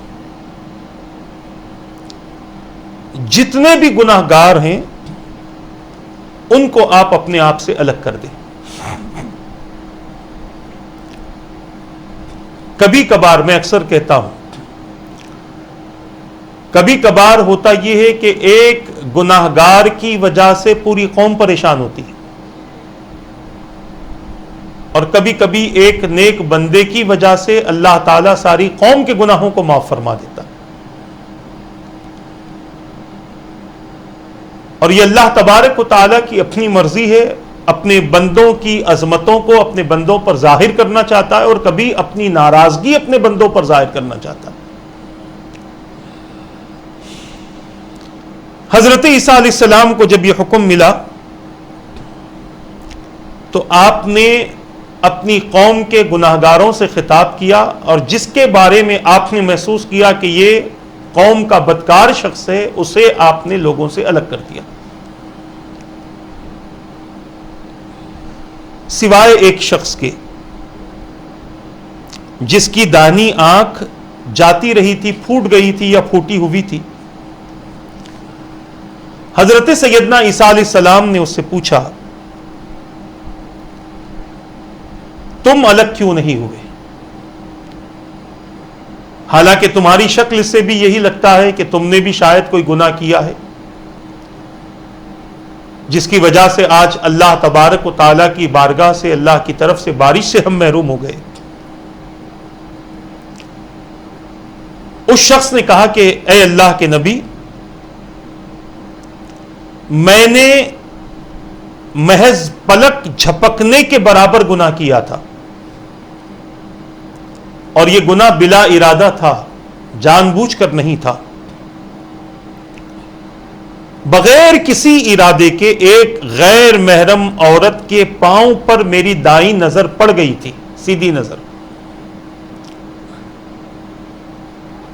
جتنے بھی گناہ گار ہیں ان کو آپ اپنے آپ سے الگ کر دیں۔ کبھی کبھار میں اکثر کہتا ہوں، کبھی کبھار ہوتا یہ ہے کہ ایک گناہ گار کی وجہ سے پوری قوم پریشان ہوتی ہے، اور کبھی کبھی ایک نیک بندے کی وجہ سے اللہ تعالیٰ ساری قوم کے گناہوں کو معاف فرما دیتا ہے۔ اور یہ اللہ تبارک و تعالیٰ کی اپنی مرضی ہے، اپنے بندوں کی عظمتوں کو اپنے بندوں پر ظاہر کرنا چاہتا ہے، اور کبھی اپنی ناراضگی اپنے بندوں پر ظاہر کرنا چاہتا ہے۔ حضرت عیسیٰ علیہ السلام کو جب یہ حکم ملا تو آپ نے اپنی قوم کے گناہگاروں سے خطاب کیا، اور جس کے بارے میں آپ نے محسوس کیا کہ یہ قوم کا بدکار شخص ہے، اسے آپ نے لوگوں سے الگ کر دیا، سوائے ایک شخص کے جس کی دانی آنکھ جاتی رہی تھی، پھوٹ گئی تھی یا پھوٹی ہوئی تھی۔ حضرت سیدنا عیسیٰ علیہ السلام نے اس سے پوچھا، تم الگ کیوں نہیں ہوئے؟ حالانکہ تمہاری شکل سے بھی یہی لگتا ہے کہ تم نے بھی شاید کوئی گناہ کیا ہے، جس کی وجہ سے آج اللہ تبارک و تعالیٰ کی بارگاہ سے، اللہ کی طرف سے بارش سے ہم محروم ہو گئے۔ اس شخص نے کہا کہ اے اللہ کے نبی، میں نے محض پلک جھپکنے کے برابر گناہ کیا تھا، اور یہ گناہ بلا ارادہ تھا، جان بوجھ کر نہیں تھا، بغیر کسی ارادے کے ایک غیر محرم عورت کے پاؤں پر میری دائیں نظر پڑ گئی تھی، سیدھی نظر،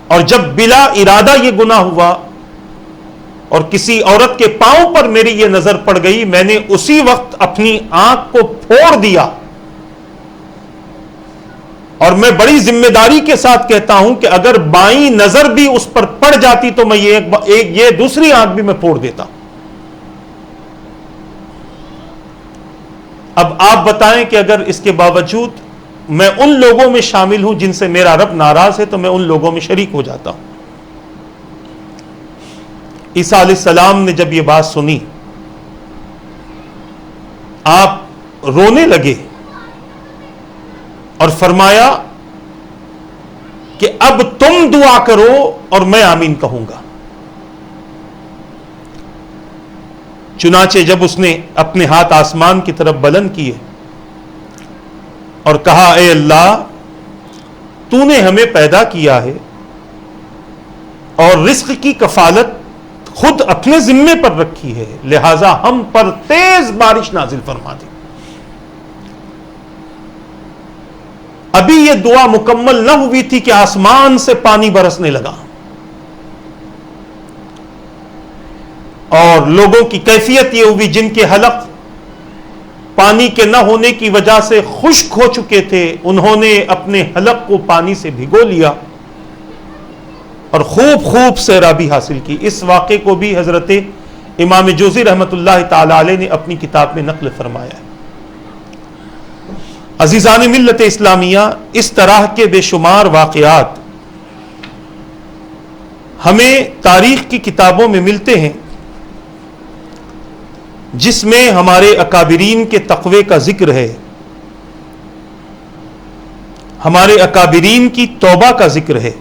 اور جب بلا ارادہ یہ گناہ ہوا اور کسی عورت کے پاؤں پر میری یہ نظر پڑ گئی، میں نے اسی وقت اپنی آنکھ کو پھوڑ دیا، اور میں بڑی ذمہ داری کے ساتھ کہتا ہوں کہ اگر بائیں نظر بھی اس پر پڑ جاتی تو میں یہ دوسری آنکھ بھی میں پھوڑ دیتا۔ اب آپ بتائیں کہ اگر اس کے باوجود میں ان لوگوں میں شامل ہوں جن سے میرا رب ناراض ہے تو میں ان لوگوں میں شریک ہو جاتا ہوں۔ عیسیٰ علیہ السلام نے جب یہ بات سنی، آپ رونے لگے اور فرمایا کہ اب تم دعا کرو اور میں آمین کہوں گا۔ چنانچہ جب اس نے اپنے ہاتھ آسمان کی طرف بلند کیے اور کہا اے اللہ، تو نے ہمیں پیدا کیا ہے اور رزق کی کفالت خود اپنے ذمے پر رکھی ہے، لہذا ہم پر تیز بارش نازل فرما دے۔ ابھی یہ دعا مکمل نہ ہوئی تھی کہ آسمان سے پانی برسنے لگا اور لوگوں کی کیفیت یہ ہوئی جن کے حلق پانی کے نہ ہونے کی وجہ سے خشک ہو چکے تھے، انہوں نے اپنے حلق کو پانی سے بھگو لیا اور خوب سیرابی حاصل کی۔ اس واقعے کو بھی حضرت امام جوزی رحمت اللہ تعالی علیہ نے اپنی کتاب میں نقل فرمایا ہے۔ عزیزان ملت اسلامیہ، اس طرح کے بے شمار واقعات ہمیں تاریخ کی کتابوں میں ملتے ہیں جس میں ہمارے اکابرین کے تقوی کا ذکر ہے، ہمارے اکابرین کی توبہ کا ذکر ہے،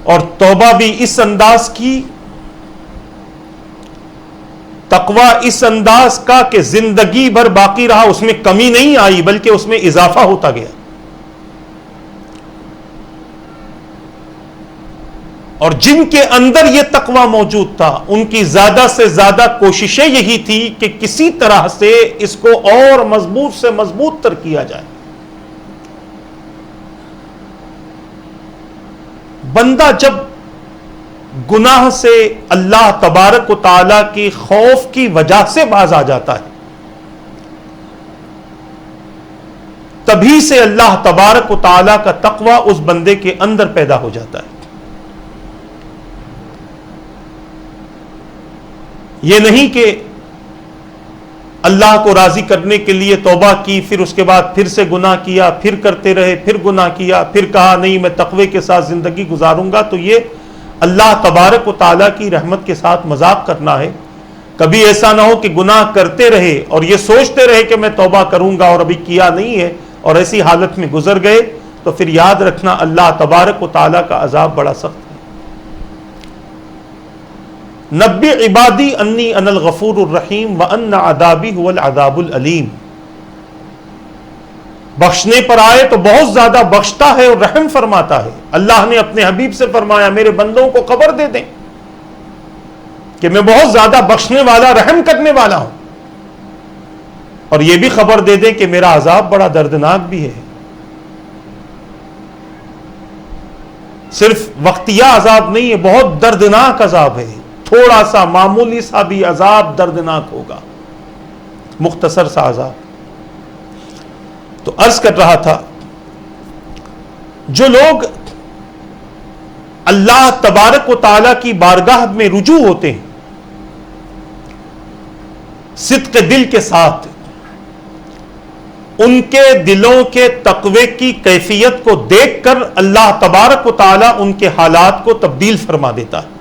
اور توبہ بھی اس انداز کی، تقوی اس انداز کا کہ زندگی بھر باقی رہا، اس میں کمی نہیں آئی بلکہ اس میں اضافہ ہوتا گیا۔ اور جن کے اندر یہ تقوی موجود تھا ان کی زیادہ سے زیادہ کوششیں یہی تھی کہ کسی طرح سے اس کو اور مضبوط سے مضبوط تر کیا جائے۔ بندہ جب گناہ سے اللہ تبارک و تعالی کی خوف کی وجہ سے باز آ جاتا ہے، تبھی سے اللہ تبارک و تعالی کا تقوی اس بندے کے اندر پیدا ہو جاتا ہے۔ یہ نہیں کہ اللہ کو راضی کرنے کے لیے توبہ کی، پھر اس کے بعد پھر سے گناہ کیا، پھر کرتے رہے، پھر گناہ کیا، پھر کہا نہیں میں تقوی کے ساتھ زندگی گزاروں گا، تو یہ اللہ تبارک و تعالیٰ کی رحمت کے ساتھ مذاق کرنا ہے۔ کبھی ایسا نہ ہو کہ گناہ کرتے رہے اور یہ سوچتے رہے کہ میں توبہ کروں گا اور ابھی کیا نہیں ہے اور ایسی حالت میں گزر گئے، تو پھر یاد رکھنا اللہ تبارک و تعالیٰ کا عذاب بڑا سخت ہے۔ نبی عبادی انی انا الغفور الرحیم وان عذابی هو العذاب العلیم۔ بخشنے پر آئے تو بہت زیادہ بخشتا ہے اور رحم فرماتا ہے۔ اللہ نے اپنے حبیب سے فرمایا میرے بندوں کو خبر دے دیں کہ میں بہت زیادہ بخشنے والا، رحم کرنے والا ہوں، اور یہ بھی خبر دے دیں کہ میرا عذاب بڑا دردناک بھی ہے۔ صرف وقتیہ عذاب نہیں ہے، بہت دردناک عذاب ہے۔ تھوڑا سا معمولی سا بھی عذاب دردناک ہوگا، مختصر سا عذاب۔ تو عرض کر رہا تھا، جو لوگ اللہ تبارک و تعالیٰ کی بارگاہ میں رجوع ہوتے ہیں صدق دل کے ساتھ، ان کے دلوں کے تقوی کی کیفیت کو دیکھ کر اللہ تبارک و تعالیٰ ان کے حالات کو تبدیل فرما دیتا ہے۔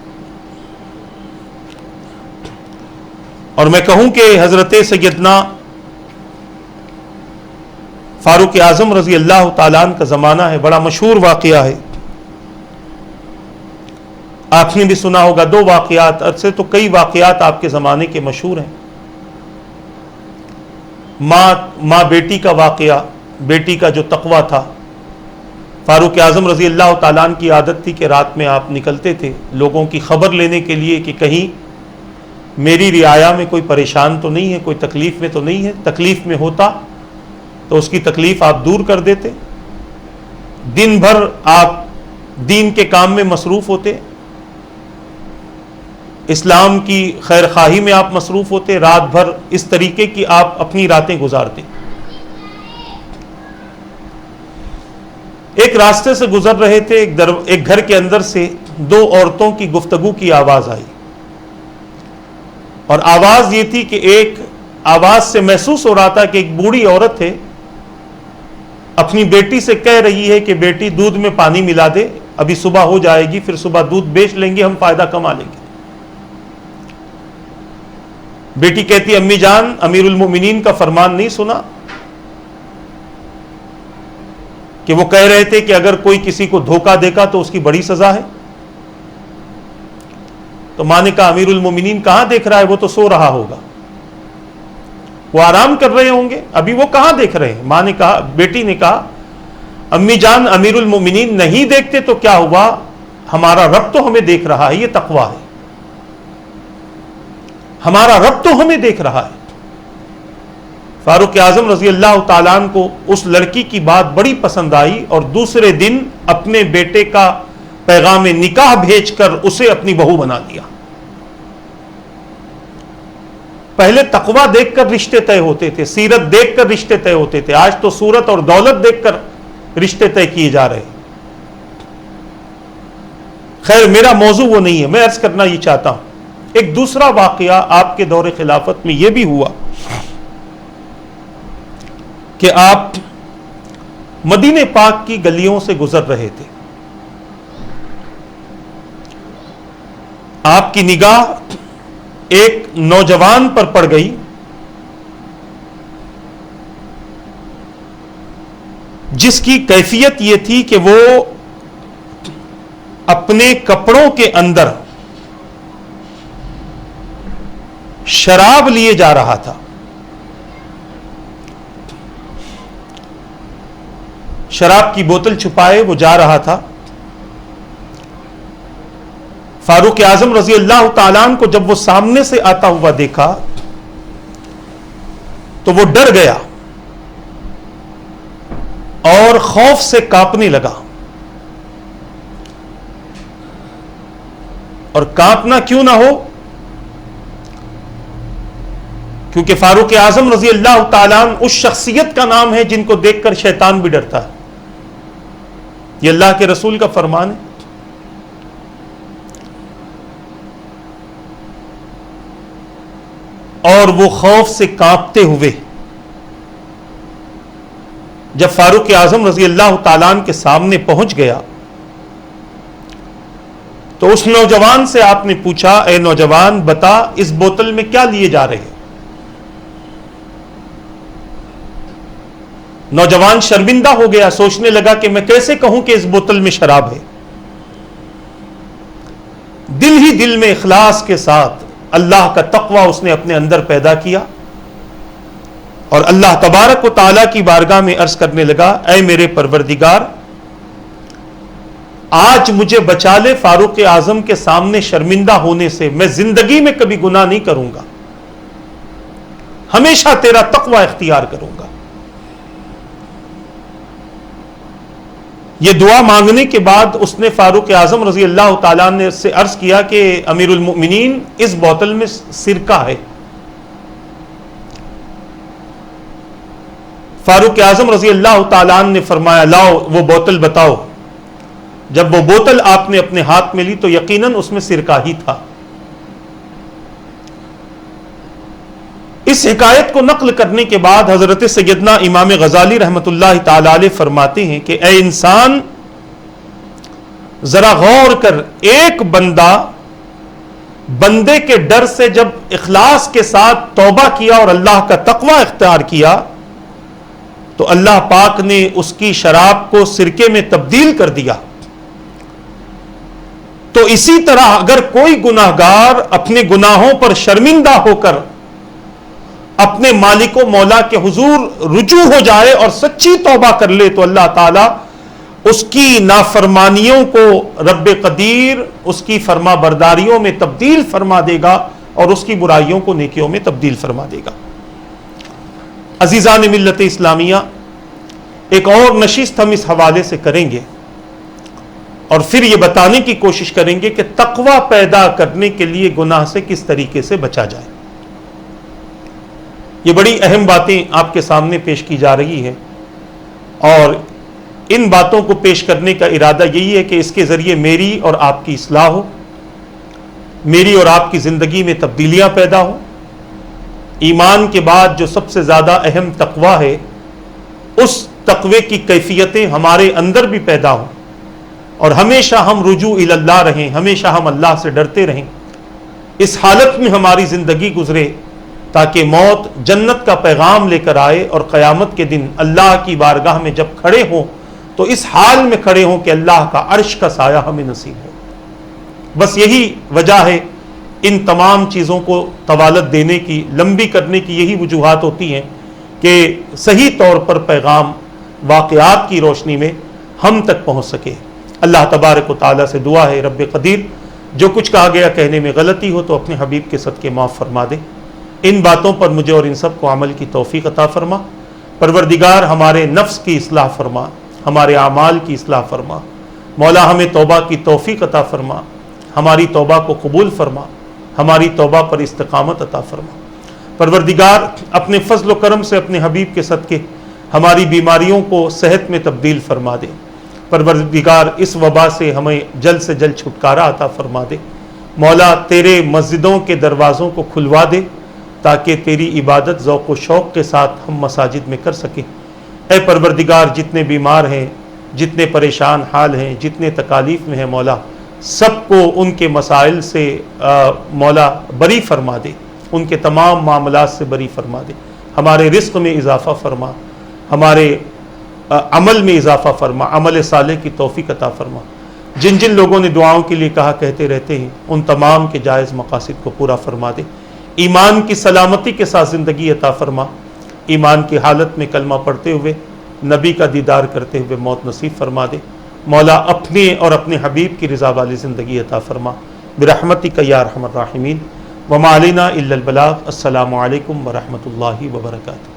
اور میں کہوں کہ حضرت سیدنا فاروق اعظم رضی اللہ تعالیٰ عنہ کا زمانہ ہے، بڑا مشہور واقعہ ہے، آپ نے بھی سنا ہوگا۔ دو واقعات سے تو کئی واقعات آپ کے زمانے کے مشہور ہیں۔ ماں بیٹی کا واقعہ، بیٹی کا جو تقویٰ تھا، فاروق اعظم رضی اللہ تعالیٰ عنہ کی عادت تھی کہ رات میں آپ نکلتے تھے لوگوں کی خبر لینے کے لیے کہ کہیں میری رعایا میں کوئی پریشان تو نہیں ہے، کوئی تکلیف میں تو نہیں ہے، تکلیف میں ہوتا تو اس کی تکلیف آپ دور کر دیتے۔ دن بھر آپ دین کے کام میں مصروف ہوتے، اسلام کی خیر خواہی میں آپ مصروف ہوتے، رات بھر اس طریقے کی آپ اپنی راتیں گزارتے۔ ایک راستے سے گزر رہے تھے، ایک گھر کے اندر سے دو عورتوں کی گفتگو کی آواز آئی، اور آواز یہ تھی کہ ایک آواز سے محسوس ہو رہا تھا کہ ایک بوڑھی عورت ہے، اپنی بیٹی سے کہہ رہی ہے کہ بیٹی دودھ میں پانی ملا دے، ابھی صبح ہو جائے گی، پھر صبح دودھ بیچ لیں گے، ہم فائدہ کما لیں گے۔ بیٹی کہتی امی جان امیر المومنین کا فرمان نہیں سنا کہ وہ کہہ رہے تھے کہ اگر کوئی کسی کو دھوکہ دے گا تو اس کی بڑی سزا ہے؟ تو ماں نے کہا امیر المومنین کہاں دیکھ رہا ہے، وہ تو سو رہا ہوگا، وہ آرام کر رہے ہوں گے، ابھی وہ کہاں دیکھ رہے ہیں؟ ماں نے کہا، بیٹی نے کہا امی جان امیر المومنین نہیں دیکھتے تو کیا ہوا، ہمارا رب تو ہمیں دیکھ رہا ہے، یہ تقویٰ ہے، ہمارا رب تو ہمیں دیکھ رہا ہے۔ فاروق اعظم رضی اللہ تعالیٰ عنہ کو اس لڑکی کی بات بڑی پسند آئی، اور دوسرے دن اپنے بیٹے کا پیغام نکاح بھیج کر اسے اپنی بہو بنا دیا۔ پہلے تقویٰ دیکھ کر رشتے طے ہوتے تھے، سیرت دیکھ کر رشتے طے ہوتے تھے، آج تو صورت اور دولت دیکھ کر رشتے طے کیے جا رہے ہیں۔ خیر میرا موضوع وہ نہیں ہے، میں عرض کرنا یہ چاہتا ہوں، ایک دوسرا واقعہ آپ کے دور خلافت میں یہ بھی ہوا کہ آپ مدینہ پاک کی گلیوں سے گزر رہے تھے، آپ کی نگاہ ایک نوجوان پر پڑ گئی جس کی کیفیت یہ تھی کہ وہ اپنے کپڑوں کے اندر شراب لیے جا رہا تھا۔ شراب کی بوتل چھپائے وہ جا رہا تھا۔ فاروق اعظم رضی اللہ تعالیٰ عنہ کو جب وہ سامنے سے آتا ہوا دیکھا تو وہ ڈر گیا اور خوف سے کانپنے لگا۔ اور کانپنا کیوں نہ ہو، کیونکہ فاروق اعظم رضی اللہ تعالیٰ عنہ اس شخصیت کا نام ہے جن کو دیکھ کر شیطان بھی ڈرتا ہے، یہ اللہ کے رسول کا فرمان ہے۔ اور وہ خوف سے کانپتے ہوئے جب فاروق اعظم رضی اللہ تعالیٰ عنہ کے سامنے پہنچ گیا تو اس نوجوان سے آپ نے پوچھا، اے نوجوان بتا اس بوتل میں کیا لیے جا رہے ہیں؟ نوجوان شرمندہ ہو گیا، سوچنے لگا کہ میں کیسے کہوں کہ اس بوتل میں شراب ہے۔ دل ہی دل میں اخلاص کے ساتھ اللہ کا تقوی اس نے اپنے اندر پیدا کیا اور اللہ تبارک و تعالیٰ کی بارگاہ میں عرض کرنے لگا، اے میرے پروردگار آج مجھے بچا لے فاروق اعظم کے سامنے شرمندہ ہونے سے، میں زندگی میں کبھی گناہ نہیں کروں گا، ہمیشہ تیرا تقوی اختیار کروں گا۔ یہ دعا مانگنے کے بعد اس نے فاروق اعظم رضی اللہ تعالیٰ نے سے عرض کیا کہ امیر المؤمنین اس بوتل میں سرکہ ہے۔ فاروق اعظم رضی اللہ تعالیٰ نے فرمایا لاؤ وہ بوتل بتاؤ۔ جب وہ بوتل آپ نے اپنے ہاتھ میں لی تو یقیناً اس میں سرکہ ہی تھا۔ اس حکایت کو نقل کرنے کے بعد حضرت سیدنا امام غزالی رحمۃ اللہ تعالی علیہ فرماتے ہیں کہ اے انسان ذرا غور کر، ایک بندے کے ڈر سے جب اخلاص کے ساتھ توبہ کیا اور اللہ کا تقوی اختیار کیا تو اللہ پاک نے اس کی شراب کو سرکے میں تبدیل کر دیا۔ تو اسی طرح اگر کوئی گناہگار اپنے گناہوں پر شرمندہ ہو کر اپنے مالک و مولا کے حضور رجوع ہو جائے اور سچی توبہ کر لے تو اللہ تعالیٰ اس کی نافرمانیوں کو رب قدیر اس کی فرما برداریوں میں تبدیل فرما دے گا اور اس کی برائیوں کو نیکیوں میں تبدیل فرما دے گا۔ عزیزان ملت اسلامیہ، ایک اور نشست ہم اس حوالے سے کریں گے اور پھر یہ بتانے کی کوشش کریں گے کہ تقوی پیدا کرنے کے لیے گناہ سے کس طریقے سے بچا جائے۔ یہ بڑی اہم باتیں آپ کے سامنے پیش کی جا رہی ہیں اور ان باتوں کو پیش کرنے کا ارادہ یہی ہے کہ اس کے ذریعے میری اور آپ کی اصلاح ہو، میری اور آپ کی زندگی میں تبدیلیاں پیدا ہوں، ایمان کے بعد جو سب سے زیادہ اہم تقوی ہے اس تقوی کی کیفیتیں ہمارے اندر بھی پیدا ہوں اور ہمیشہ ہم رجوع الی اللہ رہیں، ہمیشہ ہم اللہ سے ڈرتے رہیں، اس حالت میں ہماری زندگی گزرے تاکہ موت جنت کا پیغام لے کر آئے اور قیامت کے دن اللہ کی بارگاہ میں جب کھڑے ہوں تو اس حال میں کھڑے ہوں کہ اللہ کا عرش کا سایہ ہمیں نصیب ہو۔ بس یہی وجہ ہے، ان تمام چیزوں کو طوالت دینے کی، لمبی کرنے کی یہی وجوہات ہوتی ہیں کہ صحیح طور پر پیغام واقعات کی روشنی میں ہم تک پہنچ سکے۔ اللہ تبارک و تعالیٰ سے دعا ہے رب قدیر جو کچھ کہا گیا کہنے میں غلطی ہو تو اپنے حبیب کے صدقے معاف فرما دے، ان باتوں پر مجھے اور ان سب کو عمل کی توفیق عطا فرما۔ پروردگار ہمارے نفس کی اصلاح فرما، ہمارے اعمال کی اصلاح فرما، مولا ہمیں توبہ کی توفیق عطا فرما، ہماری توبہ کو قبول فرما، ہماری توبہ پر استقامت عطا فرما۔ پروردگار اپنے فضل و کرم سے اپنے حبیب کے صدقے ہماری بیماریوں کو صحت میں تبدیل فرما دے۔ پروردگار اس وبا سے ہمیں جلد سے جلد چھٹکارا عطا فرما دے۔ مولا تیرے مسجدوں کے دروازوں کو کھلوا دے تاکہ تیری عبادت ذوق و شوق کے ساتھ ہم مساجد میں کر سکیں۔ اے پروردگار جتنے بیمار ہیں، جتنے پریشان حال ہیں، جتنے تکالیف میں ہیں مولا سب کو ان کے مسائل سے مولا بری فرما دے، ان کے تمام معاملات سے بری فرما دے، ہمارے رزق میں اضافہ فرما، ہمارے عمل میں اضافہ فرما، عمل صالح کی توفیق عطا فرما۔ جن جن لوگوں نے دعاؤں کے لیے کہا کہتے رہتے ہیں ان تمام کے جائز مقاصد کو پورا فرما دے۔ ایمان کی سلامتی کے ساتھ زندگی عطا فرما، ایمان کی حالت میں کلمہ پڑھتے ہوئے نبی کا دیدار کرتے ہوئے موت نصیب فرما دے۔ مولا اپنے اور اپنے حبیب کی رضا والی زندگی عطا فرما برحمتک یا ارحم الراحمین۔ وما علینا الا البلاغ۔ السلام علیکم ورحمۃ اللہ وبرکاتہ۔